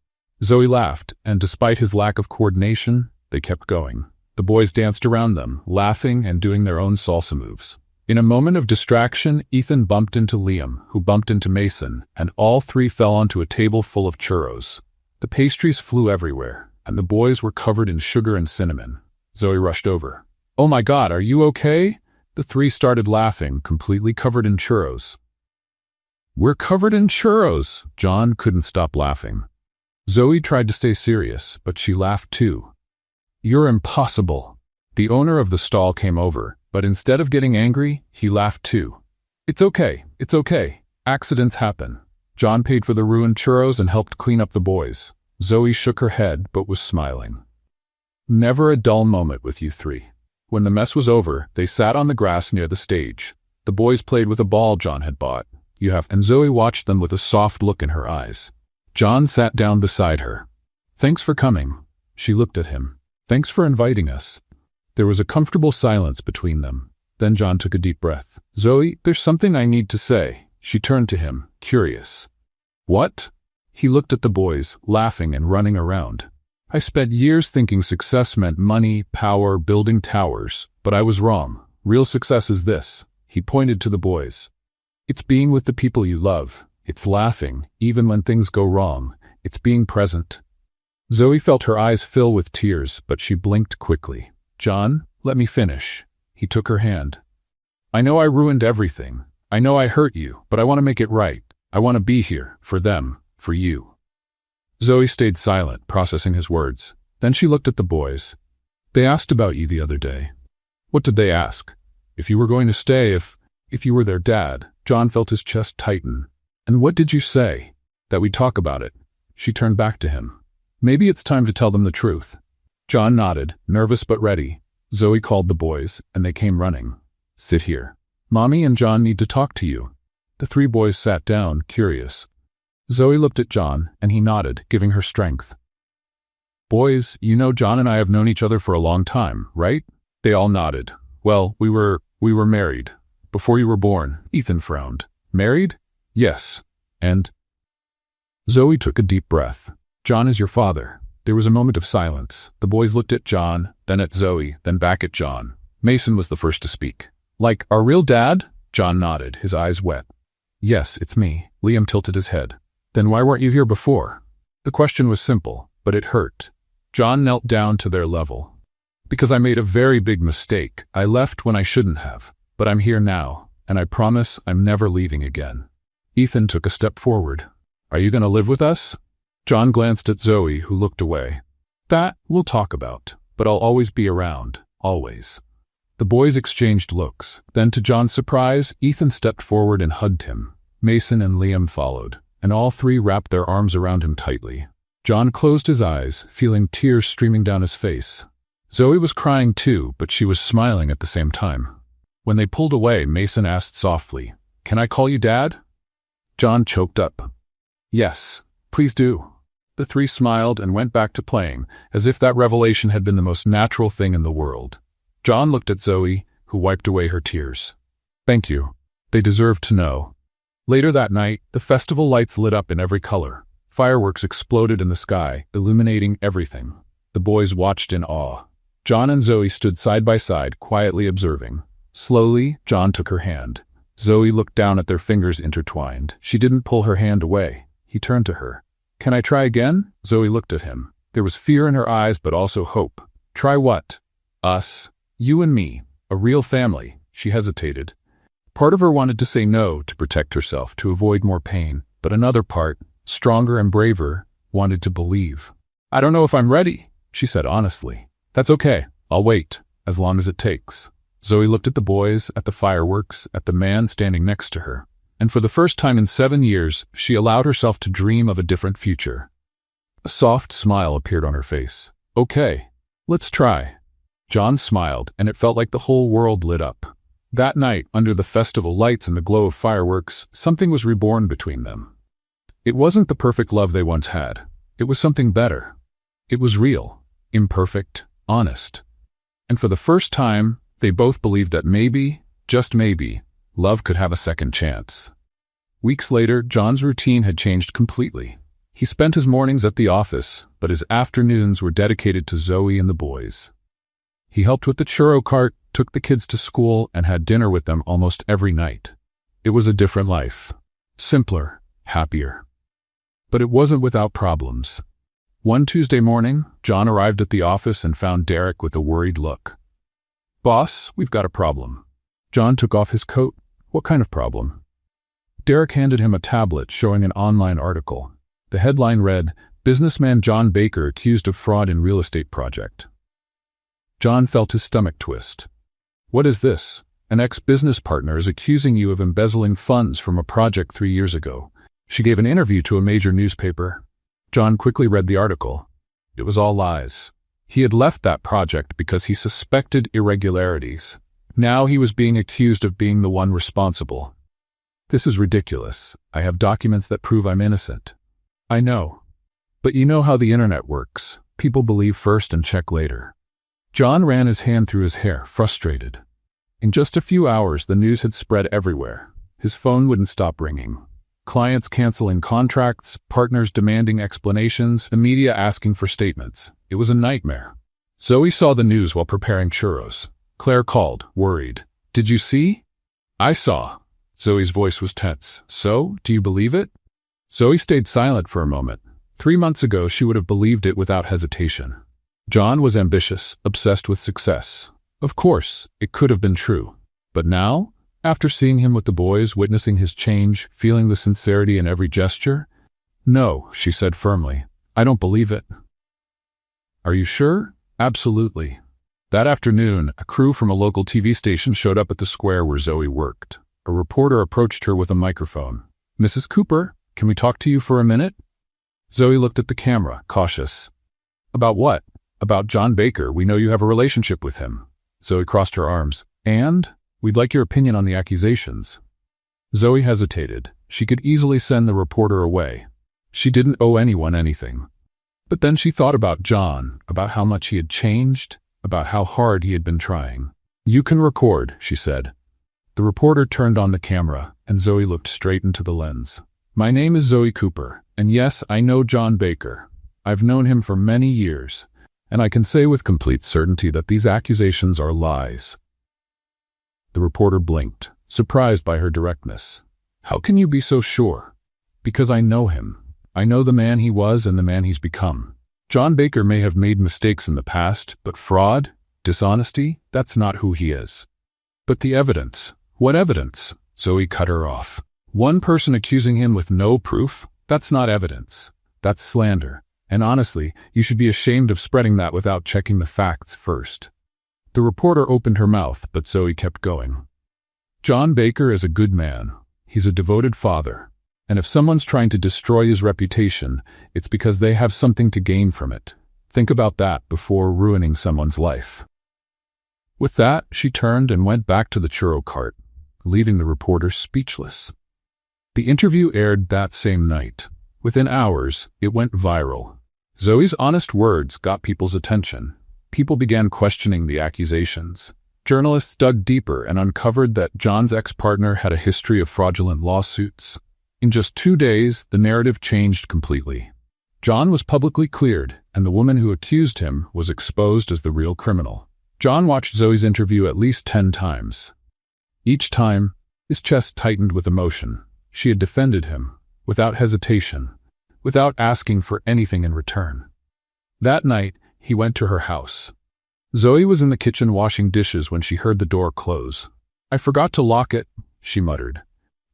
Zoe laughed, and despite his lack of coordination, they kept going. The boys danced around them, laughing and doing their own salsa moves. In a moment of distraction, Ethan bumped into Liam, who bumped into Mason, and all three fell onto a table full of churros. The pastries flew everywhere, and the boys were covered in sugar and cinnamon. Zoe rushed over. "Oh my God, are you okay?" The three started laughing, completely covered in churros. "We're covered in churros!" John couldn't stop laughing. Zoe tried to stay serious, but she laughed too. "You're impossible." The owner of the stall came over, but instead of getting angry, he laughed too. It's okay. Accidents happen." John paid for the ruined churros and helped clean up the boys. Zoe shook her head but was smiling. Never a dull moment with you three. When the mess was over, they sat on the grass near the stage. The boys played with a ball John had bought. And Zoe watched them with a soft look in her eyes. John sat down beside her. "Thanks for coming." She looked at him. "Thanks for inviting us." There was a comfortable silence between them. Then John took a deep breath. "Zoe, there's something I need to say." She turned to him, curious. "What?" He looked at the boys, laughing and running around. "I spent years thinking success meant money, power, building towers, but I was wrong. Real success is this." He pointed to the boys. "It's being with the people you love. It's laughing, even when things go wrong. It's being present." Zoe felt her eyes fill with tears, but she blinked quickly. "John, let me finish." He took her hand. "I know I ruined everything. I know I hurt you, but I want to make it right. I want to be here, for them, for you." Zoe stayed silent, processing his words. Then she looked at the boys. "They asked about you the other day." "What did they ask?" "If you were going to stay, if you were their dad." John felt his chest tighten. "And what did you say?" "That we'd talk about it." She turned back to him. "Maybe it's time to tell them the truth." John nodded, nervous but ready. Zoe called the boys, and they came running. "Sit here. Mommy and John need to talk to you." The three boys sat down, curious. Zoe looked at John, and he nodded, giving her strength. "Boys, you know John and I have known each other for a long time, right?" They all nodded. "Well, we were married. Before you were born." Ethan frowned. "Married?" "Yes. And—" Zoe took a deep breath. "John is your father." There was a moment of silence. The boys looked at John, then at Zoe, then back at John. Mason was the first to speak. "Like, our real dad?" John nodded, his eyes wet. "Yes, it's me." Liam tilted his head. "Then why weren't you here before?" The question was simple, but it hurt. John knelt down to their level. "Because I made a very big mistake. I left when I shouldn't have. But I'm here now, and I promise I'm never leaving again." Ethan took a step forward. "Are you going to live with us?" John glanced at Zoe, who looked away. "That we'll talk about, but I'll always be around, always." The boys exchanged looks. Then, to John's surprise, Ethan stepped forward and hugged him. Mason and Liam followed, and all three wrapped their arms around him tightly. John closed his eyes, feeling tears streaming down his face. Zoe was crying too, but she was smiling at the same time. When they pulled away, Mason asked softly, "Can I call you Dad?" John choked up. "Yes, please do." The three smiled and went back to playing, as if that revelation had been the most natural thing in the world. John looked at Zoe, who wiped away her tears. Thank you. They deserved to know. Later that night, the festival lights lit up in every color. Fireworks exploded in the sky, illuminating everything. The boys watched in awe. John and Zoe stood side by side, quietly observing. Slowly, John took her hand. Zoe looked down at their fingers intertwined. She didn't pull her hand away. He turned to her. Can I try again? Zoe looked at him. There was fear in her eyes, but also hope. Try what? Us. You and me. A real family. She hesitated. Part of her wanted to say no, to protect herself, to avoid more pain, but another part, stronger and braver, wanted to believe. I don't know if I'm ready, she said honestly. That's okay. I'll wait, as long as it takes. Zoe looked at the boys, at the fireworks, at the man standing next to her. And for the first time in 7 years, she allowed herself to dream of a different future. A soft smile appeared on her face. Okay, let's try. John smiled, and it felt like the whole world lit up. That night, under the festival lights and the glow of fireworks, something was reborn between them. It wasn't the perfect love they once had. It was something better. It was real, imperfect, honest. And for the first time, they both believed that maybe, just maybe, love could have a second chance. Weeks later, John's routine had changed completely. He spent his mornings at the office, but his afternoons were dedicated to Zoe and the boys. He helped with the churro cart, took the kids to school, and had dinner with them almost every night. It was a different life. Simpler, happier. But it wasn't without problems. One Tuesday morning, John arrived at the office and found Derek with a worried look. Boss, we've got a problem. John took off his coat. What kind of problem? Derek handed him a tablet showing an online article. The headline read, Businessman John Baker accused of fraud in real estate project. John felt his stomach twist. What is this? An ex-business partner is accusing you of embezzling funds from a project 3 years ago. She gave an interview to a major newspaper. John quickly read the article. It was all lies. He had left that project because he suspected irregularities. Now he was being accused of being the one responsible. This is ridiculous. I have documents that prove I'm innocent. I know. But you know how the internet works. People believe first and check later. John ran his hand through his hair, frustrated. In just a few hours, the news had spread everywhere. His phone wouldn't stop ringing. Clients canceling contracts, partners demanding explanations, the media asking for statements. It was a nightmare. Zoe saw the news while preparing churros. Claire called, worried. Did you see? I saw. Zoe's voice was tense. So, do you believe it? Zoe stayed silent for a moment. 3 months ago, she would have believed it without hesitation. John was ambitious, obsessed with success. Of course, it could have been true. But now, after seeing him with the boys, witnessing his change, feeling the sincerity in every gesture? No, she said firmly. I don't believe it. Are you sure? Absolutely. That afternoon, a crew from a local TV station showed up at the square where Zoe worked. A reporter approached her with a microphone. Mrs. Cooper, can we talk to you for a minute? Zoe looked at the camera, cautious. About what? About John Baker. We know you have a relationship with him. Zoe crossed her arms. And? We'd like your opinion on the accusations. Zoe hesitated. She could easily send the reporter away. She didn't owe anyone anything. But then she thought about John, about how much he had changed, about how hard he had been trying. You can record, she said. The reporter turned on the camera, and Zoe looked straight into the lens. My name is Zoe Cooper, and yes, I know John Baker. I've known him for many years, and I can say with complete certainty that these accusations are lies. The reporter blinked, surprised by her directness. How can you be so sure? Because I know him. I know the man he was and the man he's become. John Baker may have made mistakes in the past, but fraud, dishonesty, that's not who he is. But the evidence. What evidence? Zoe cut her off. One person accusing him with no proof? That's not evidence. That's slander. And honestly, you should be ashamed of spreading that without checking the facts first. The reporter opened her mouth, but Zoe kept going. John Baker is a good man. He's a devoted father. And if someone's trying to destroy his reputation, it's because they have something to gain from it. Think about that before ruining someone's life. With that, she turned and went back to the churro cart, leaving the reporter speechless. The interview aired that same night. Within hours, it went viral. Zoe's honest words got people's attention. People began questioning the accusations. Journalists dug deeper and uncovered that John's ex-partner had a history of fraudulent lawsuits. In just 2 days, the narrative changed completely. John was publicly cleared, and the woman who accused him was exposed as the real criminal. John watched Zoe's interview at least 10 times. Each time, his chest tightened with emotion. She had defended him, without hesitation, without asking for anything in return. That night, he went to her house. Zoe was in the kitchen washing dishes when she heard the door close. "I forgot to lock it," she muttered.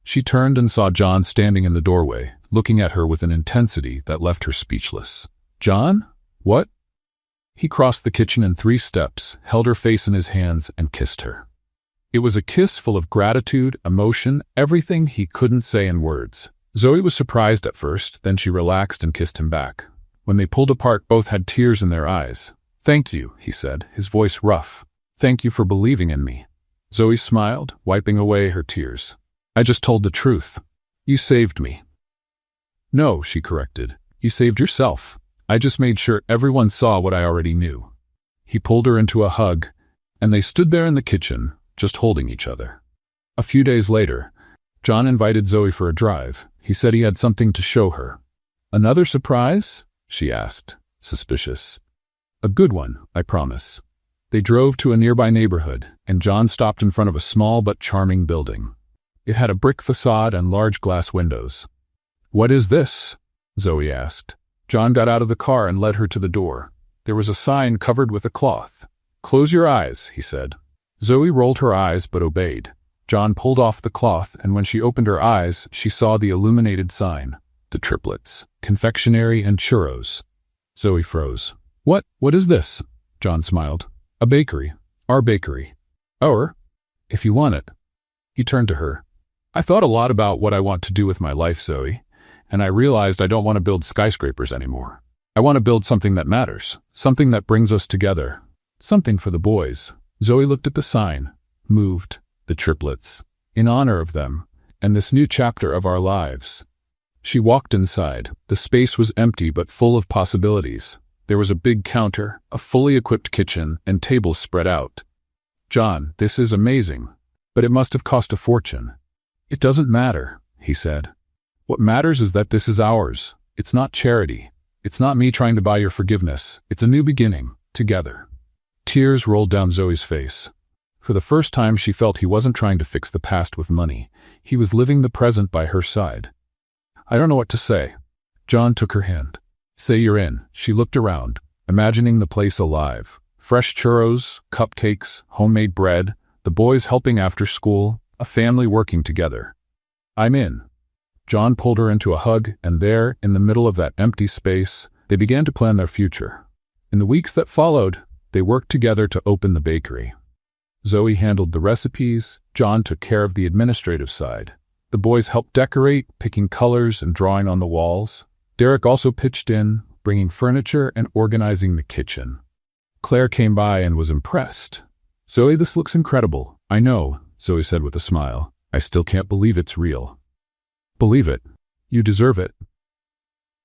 She turned and saw John standing in the doorway, looking at her with an intensity that left her speechless. "John? What?" He crossed the kitchen in 3 steps, held her face in his hands, and kissed her. It was a kiss full of gratitude, emotion, everything he couldn't say in words. Zoe was surprised at first, then she relaxed and kissed him back. When they pulled apart, both had tears in their eyes. "Thank you," he said, his voice rough. "Thank you for believing in me." Zoe smiled, wiping away her tears. "I just told the truth. You saved me." "No," she corrected. "You saved yourself. I just made sure everyone saw what I already knew." He pulled her into a hug, and they stood there in the kitchen, just holding each other. A few days later, John invited Zoe for a drive. He said he had something to show her. "Another surprise?" she asked, suspicious. "A good one, I promise." They drove to a nearby neighborhood, and John stopped in front of a small but charming building. It had a brick facade and large glass windows. "What is this?" Zoe asked. John got out of the car and led her to the door. There was a sign covered with a cloth. "Close your eyes," he said. Zoe rolled her eyes but obeyed. John pulled off the cloth, and when she opened her eyes, she saw the illuminated sign. The Triplets, confectionery and churros. Zoe froze. What is this?" John smiled. "A bakery. Our bakery. Or, if you want it." He turned to her. "I thought a lot about what I want to do with my life, Zoe, and I realized I don't want to build skyscrapers anymore. I want to build something that matters, something that brings us together, something for the boys." Zoe looked at the sign, moved. The Triplets, in honor of them, and this new chapter of our lives. She walked inside. The space was empty but full of possibilities. There was a big counter, a fully equipped kitchen, and tables spread out. "John, this is amazing, but it must have cost a fortune." "It doesn't matter," he said. "What matters is that this is ours. It's not charity. It's not me trying to buy your forgiveness. It's a new beginning, together." Tears rolled down Zoe's face. For the first time, she felt he wasn't trying to fix the past with money. He was living the present by her side. "I don't know what to say." John took her hand. "Say you're in." She looked around, imagining the place alive. Fresh churros, cupcakes, homemade bread, the boys helping after school, a family working together. "I'm in." John pulled her into a hug, and there, in the middle of that empty space, they began to plan their future. In the weeks that followed, they worked together to open the bakery. Zoe handled the recipes, John took care of the administrative side. The boys helped decorate, picking colors and drawing on the walls. Derek also pitched in, bringing furniture and organizing the kitchen. Claire came by and was impressed. "Zoe, this looks incredible." "I know," Zoe said with a smile. "I still can't believe it's real." "Believe it. You deserve it."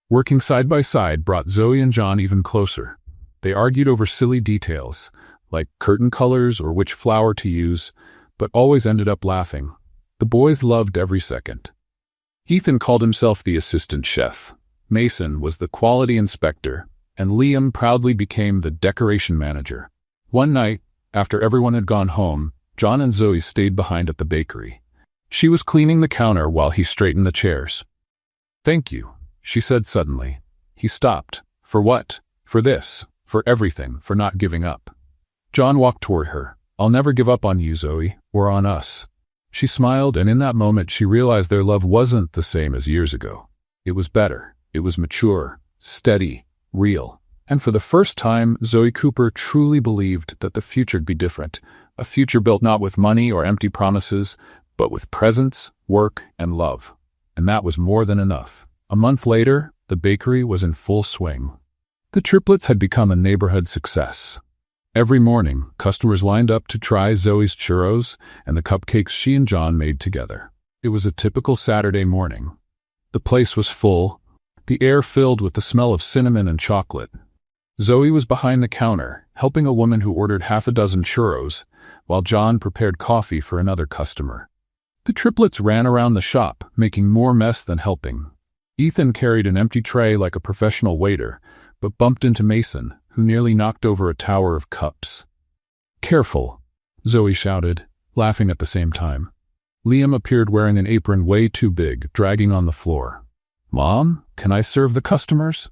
Working side by side brought Zoe and John even closer. They argued over silly details, like curtain colors or which flour to use, but always ended up laughing. The boys loved every second. Ethan called himself the assistant chef. Mason was the quality inspector, and Liam proudly became the decoration manager. One night, after everyone had gone home, John and Zoe stayed behind at the bakery. She was cleaning the counter while he straightened the chairs. "Thank you," she said suddenly. He stopped. "For what?" "For this. For everything. For not giving up." John walked toward her. "I'll never give up on you, Zoe, or on us." She smiled, and in that moment she realized their love wasn't the same as years ago. It was better. It was mature, steady, real. And for the first time, Zoe Cooper truly believed that the future'd be different. A future built not with money or empty promises, but with presence, work, and love. And that was more than enough. A month later, the bakery was in full swing. The Triplets had become a neighborhood success. Every morning, customers lined up to try Zoe's churros and the cupcakes she and John made together. It was a typical Saturday morning. The place was full, the air filled with the smell of cinnamon and chocolate. Zoe was behind the counter, helping a woman who ordered half a dozen churros, while John prepared coffee for another customer. The triplets ran around the shop, making more mess than helping. Ethan carried an empty tray like a professional waiter, but bumped into Mason, who nearly knocked over a tower of cups. "Careful," Zoe shouted, laughing at the same time. Liam appeared wearing an apron way too big, dragging on the floor. "Mom, can I serve the customers?"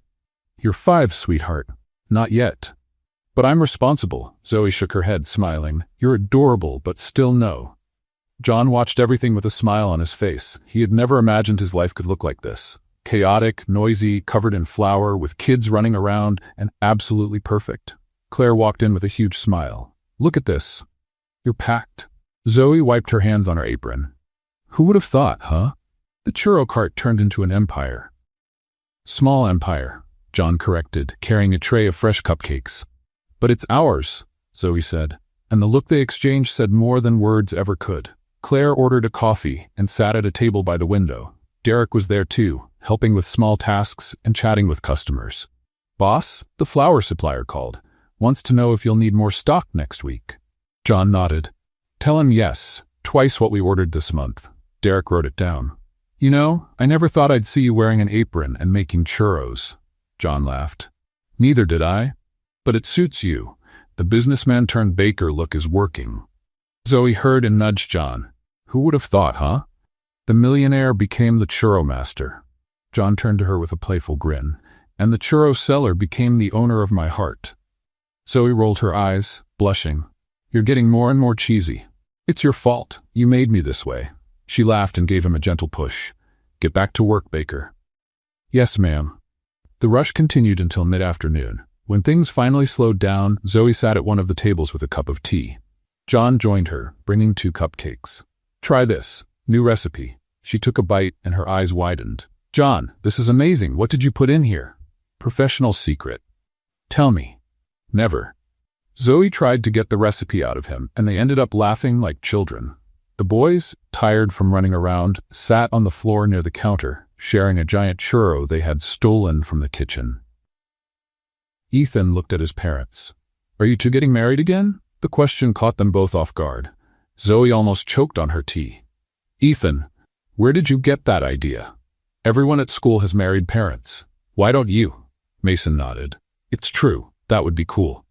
"You're 5, sweetheart." "Not yet." "But I'm responsible." Zoe shook her head, smiling. "You're adorable, but still no." John watched everything with a smile on his face. He had never imagined his life could look like this. Chaotic, noisy, covered in flour, with kids running around, and absolutely perfect. Claire walked in with a huge smile. "Look at this. You're packed." Zoe wiped her hands on her apron. "Who would have thought, huh?" The churro cart turned into an empire. "Small empire," John corrected, carrying a tray of fresh cupcakes. "But it's ours," Zoe said, and the look they exchanged said more than words ever could. Claire ordered a coffee and sat at a table by the window. Derek was there too, helping with small tasks and chatting with customers. "Boss, the flour supplier called. Wants to know if you'll need more stock next week." John nodded. "Tell him yes, twice what we ordered this month." Derek wrote it down. "You know, I never thought I'd see you wearing an apron and making churros." John laughed. "Neither did I. But it suits you. The businessman-turned-baker look is working." Zoe heard and nudged John. "Who would have thought, huh? The millionaire became the churro master." John turned to her with a playful grin. "And the churro seller became the owner of my heart." Zoe rolled her eyes, blushing. "You're getting more and more cheesy." "It's your fault. You made me this way." She laughed and gave him a gentle push. "Get back to work, Baker." "Yes, ma'am." The rush continued until mid-afternoon. When things finally slowed down, Zoe sat at one of the tables with a cup of tea. John joined her, bringing 2 cupcakes. "Try this. New recipe." She took a bite and her eyes widened. "John, this is amazing. What did you put in here?" "Professional secret." "Tell me." "Never." Zoe tried to get the recipe out of him, and they ended up laughing like children. The boys, tired from running around, sat on the floor near the counter, sharing a giant churro they had stolen from the kitchen. Ethan looked at his parents. "Are you two getting married again?" The question caught them both off guard. Zoe almost choked on her tea. "Ethan, where did you get that idea? Everyone at school has married parents. Why don't you?" Mason nodded. "It's true. That would be cool."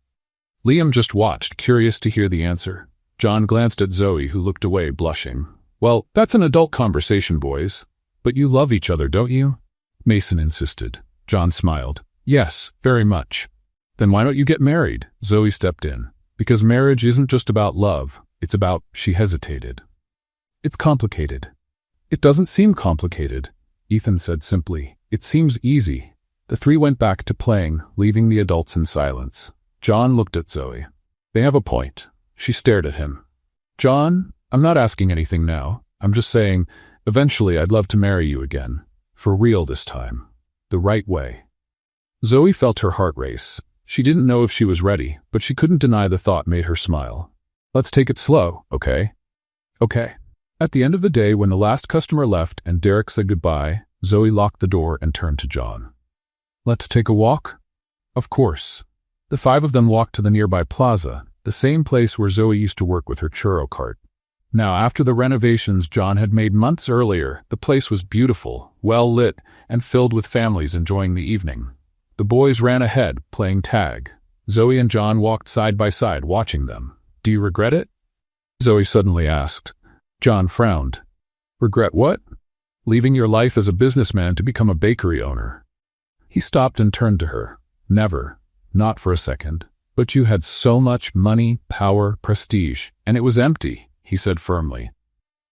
Liam just watched, curious to hear the answer. John glanced at Zoe, who looked away, blushing. "Well, that's an adult conversation, boys. But you love each other, don't you?" Mason insisted. John smiled. "Yes, very much." "Then why don't you get married?" Zoe stepped in. "Because marriage isn't just about love. It's about—" She hesitated. "It's complicated." "It doesn't seem complicated," Ethan said simply. "It seems easy." The 3 went back to playing, leaving the adults in silence. John looked at Zoe. "They have a point." She stared at him. "John, I'm not asking anything now. I'm just saying, eventually I'd love to marry you again. For real this time. The right way." Zoe felt her heart race. She didn't know if she was ready, but she couldn't deny the thought made her smile. "Let's take it slow, okay?" "Okay." At the end of the day, when the last customer left and Derek said goodbye, Zoe locked the door and turned to John. "Let's take a walk?" "Of course." The 5 of them walked to the nearby plaza, the same place where Zoe used to work with her churro cart. Now, after the renovations John had made months earlier, the place was beautiful, well lit, and filled with families enjoying the evening. The boys ran ahead, playing tag. Zoe and John walked side by side, watching them. "Do you regret it?" Zoe suddenly asked. John frowned. "Regret what?" "Leaving your life as a businessman to become a bakery owner." He stopped and turned to her. "Never. Not for a second. But you had so much money, power, prestige, and it was empty," he said firmly.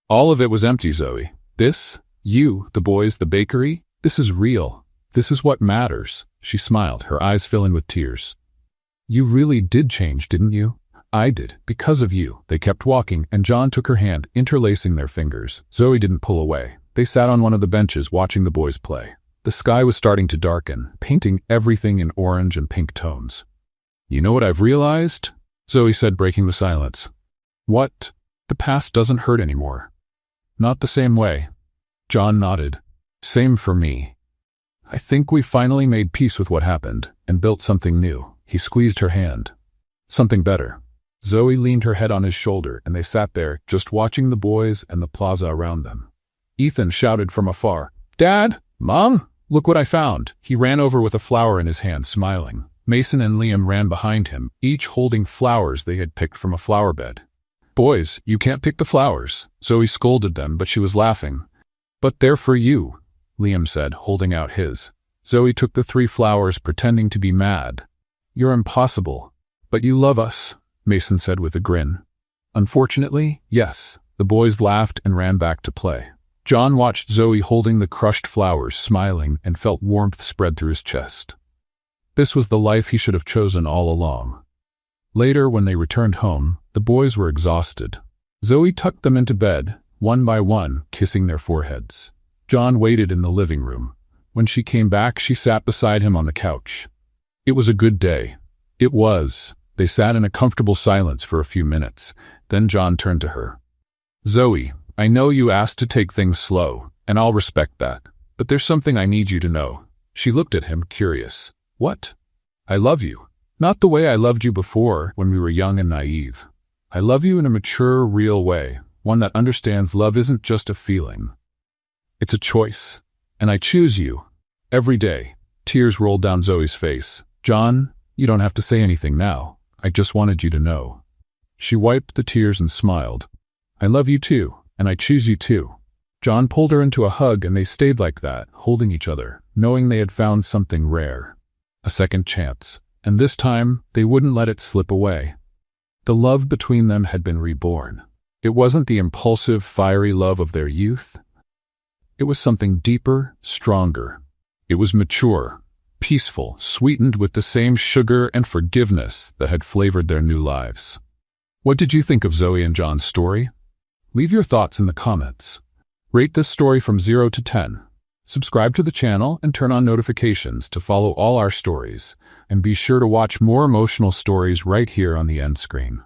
"All of it was empty, Zoe. This, you, the boys, the bakery, this is real. This is what matters." She smiled, her eyes filling with tears. "You really did change, didn't you?" "I did, because of you." They kept walking, and John took her hand, interlacing their fingers. Zoe didn't pull away. They sat on one of the benches, watching the boys play. The sky was starting to darken, painting everything in orange and pink tones. "You know what I've realized?" Zoe said, breaking the silence. "What?" "The past doesn't hurt anymore." "Not the same way." John nodded. "Same for me. I think we finally made peace with what happened and built something new." He squeezed her hand. Something better. Zoe leaned her head on his shoulder, and they sat there, just watching the boys and the plaza around them. Ethan shouted from afar, "Dad! Mom! Look what I found!" He ran over with a flower in his hand, smiling. Mason and Liam ran behind him, each holding flowers they had picked from a flower bed. "Boys, you can't pick the flowers," Zoe scolded them, but she was laughing. "But they're for you," Liam said, holding out his. Zoe took the 3 flowers, pretending to be mad. "You're impossible. But you love us," Mason said with a grin. "Unfortunately, yes." The boys laughed and ran back to play. John watched Zoe holding the crushed flowers, smiling, and felt warmth spread through his chest. This was the life he should have chosen all along. Later, when they returned home, the boys were exhausted. Zoe tucked them into bed, one by one, kissing their foreheads. John waited in the living room. When she came back, she sat beside him on the couch. It was a good day. It was. They sat in a comfortable silence for a few minutes. Then John turned to her. "Zoe, I know you asked to take things slow, and I'll respect that. But there's something I need you to know." She looked at him, curious. "What?" "I love you. Not the way I loved you before, when we were young and naive. I love you in a mature, real way, one that understands love isn't just a feeling. It's a choice. And I choose you. Every day." Tears rolled down Zoe's face. "John, you don't have to say anything now. I just wanted you to know." She wiped the tears and smiled. "I love you too, and I choose you too." John pulled her into a hug, and they stayed like that, holding each other, knowing they had found something rare. A second chance. And this time, they wouldn't let it slip away. The love between them had been reborn. It wasn't the impulsive, fiery love of their youth. It was something deeper, stronger. It was mature, peaceful, sweetened with the same sugar and forgiveness that had flavored their new lives. What did you think of Zoe and John's story? Leave your thoughts in the comments. Rate this story from 0 to 10. Subscribe to the channel and turn on notifications to follow all our stories. And be sure to watch more emotional stories right here on the end screen.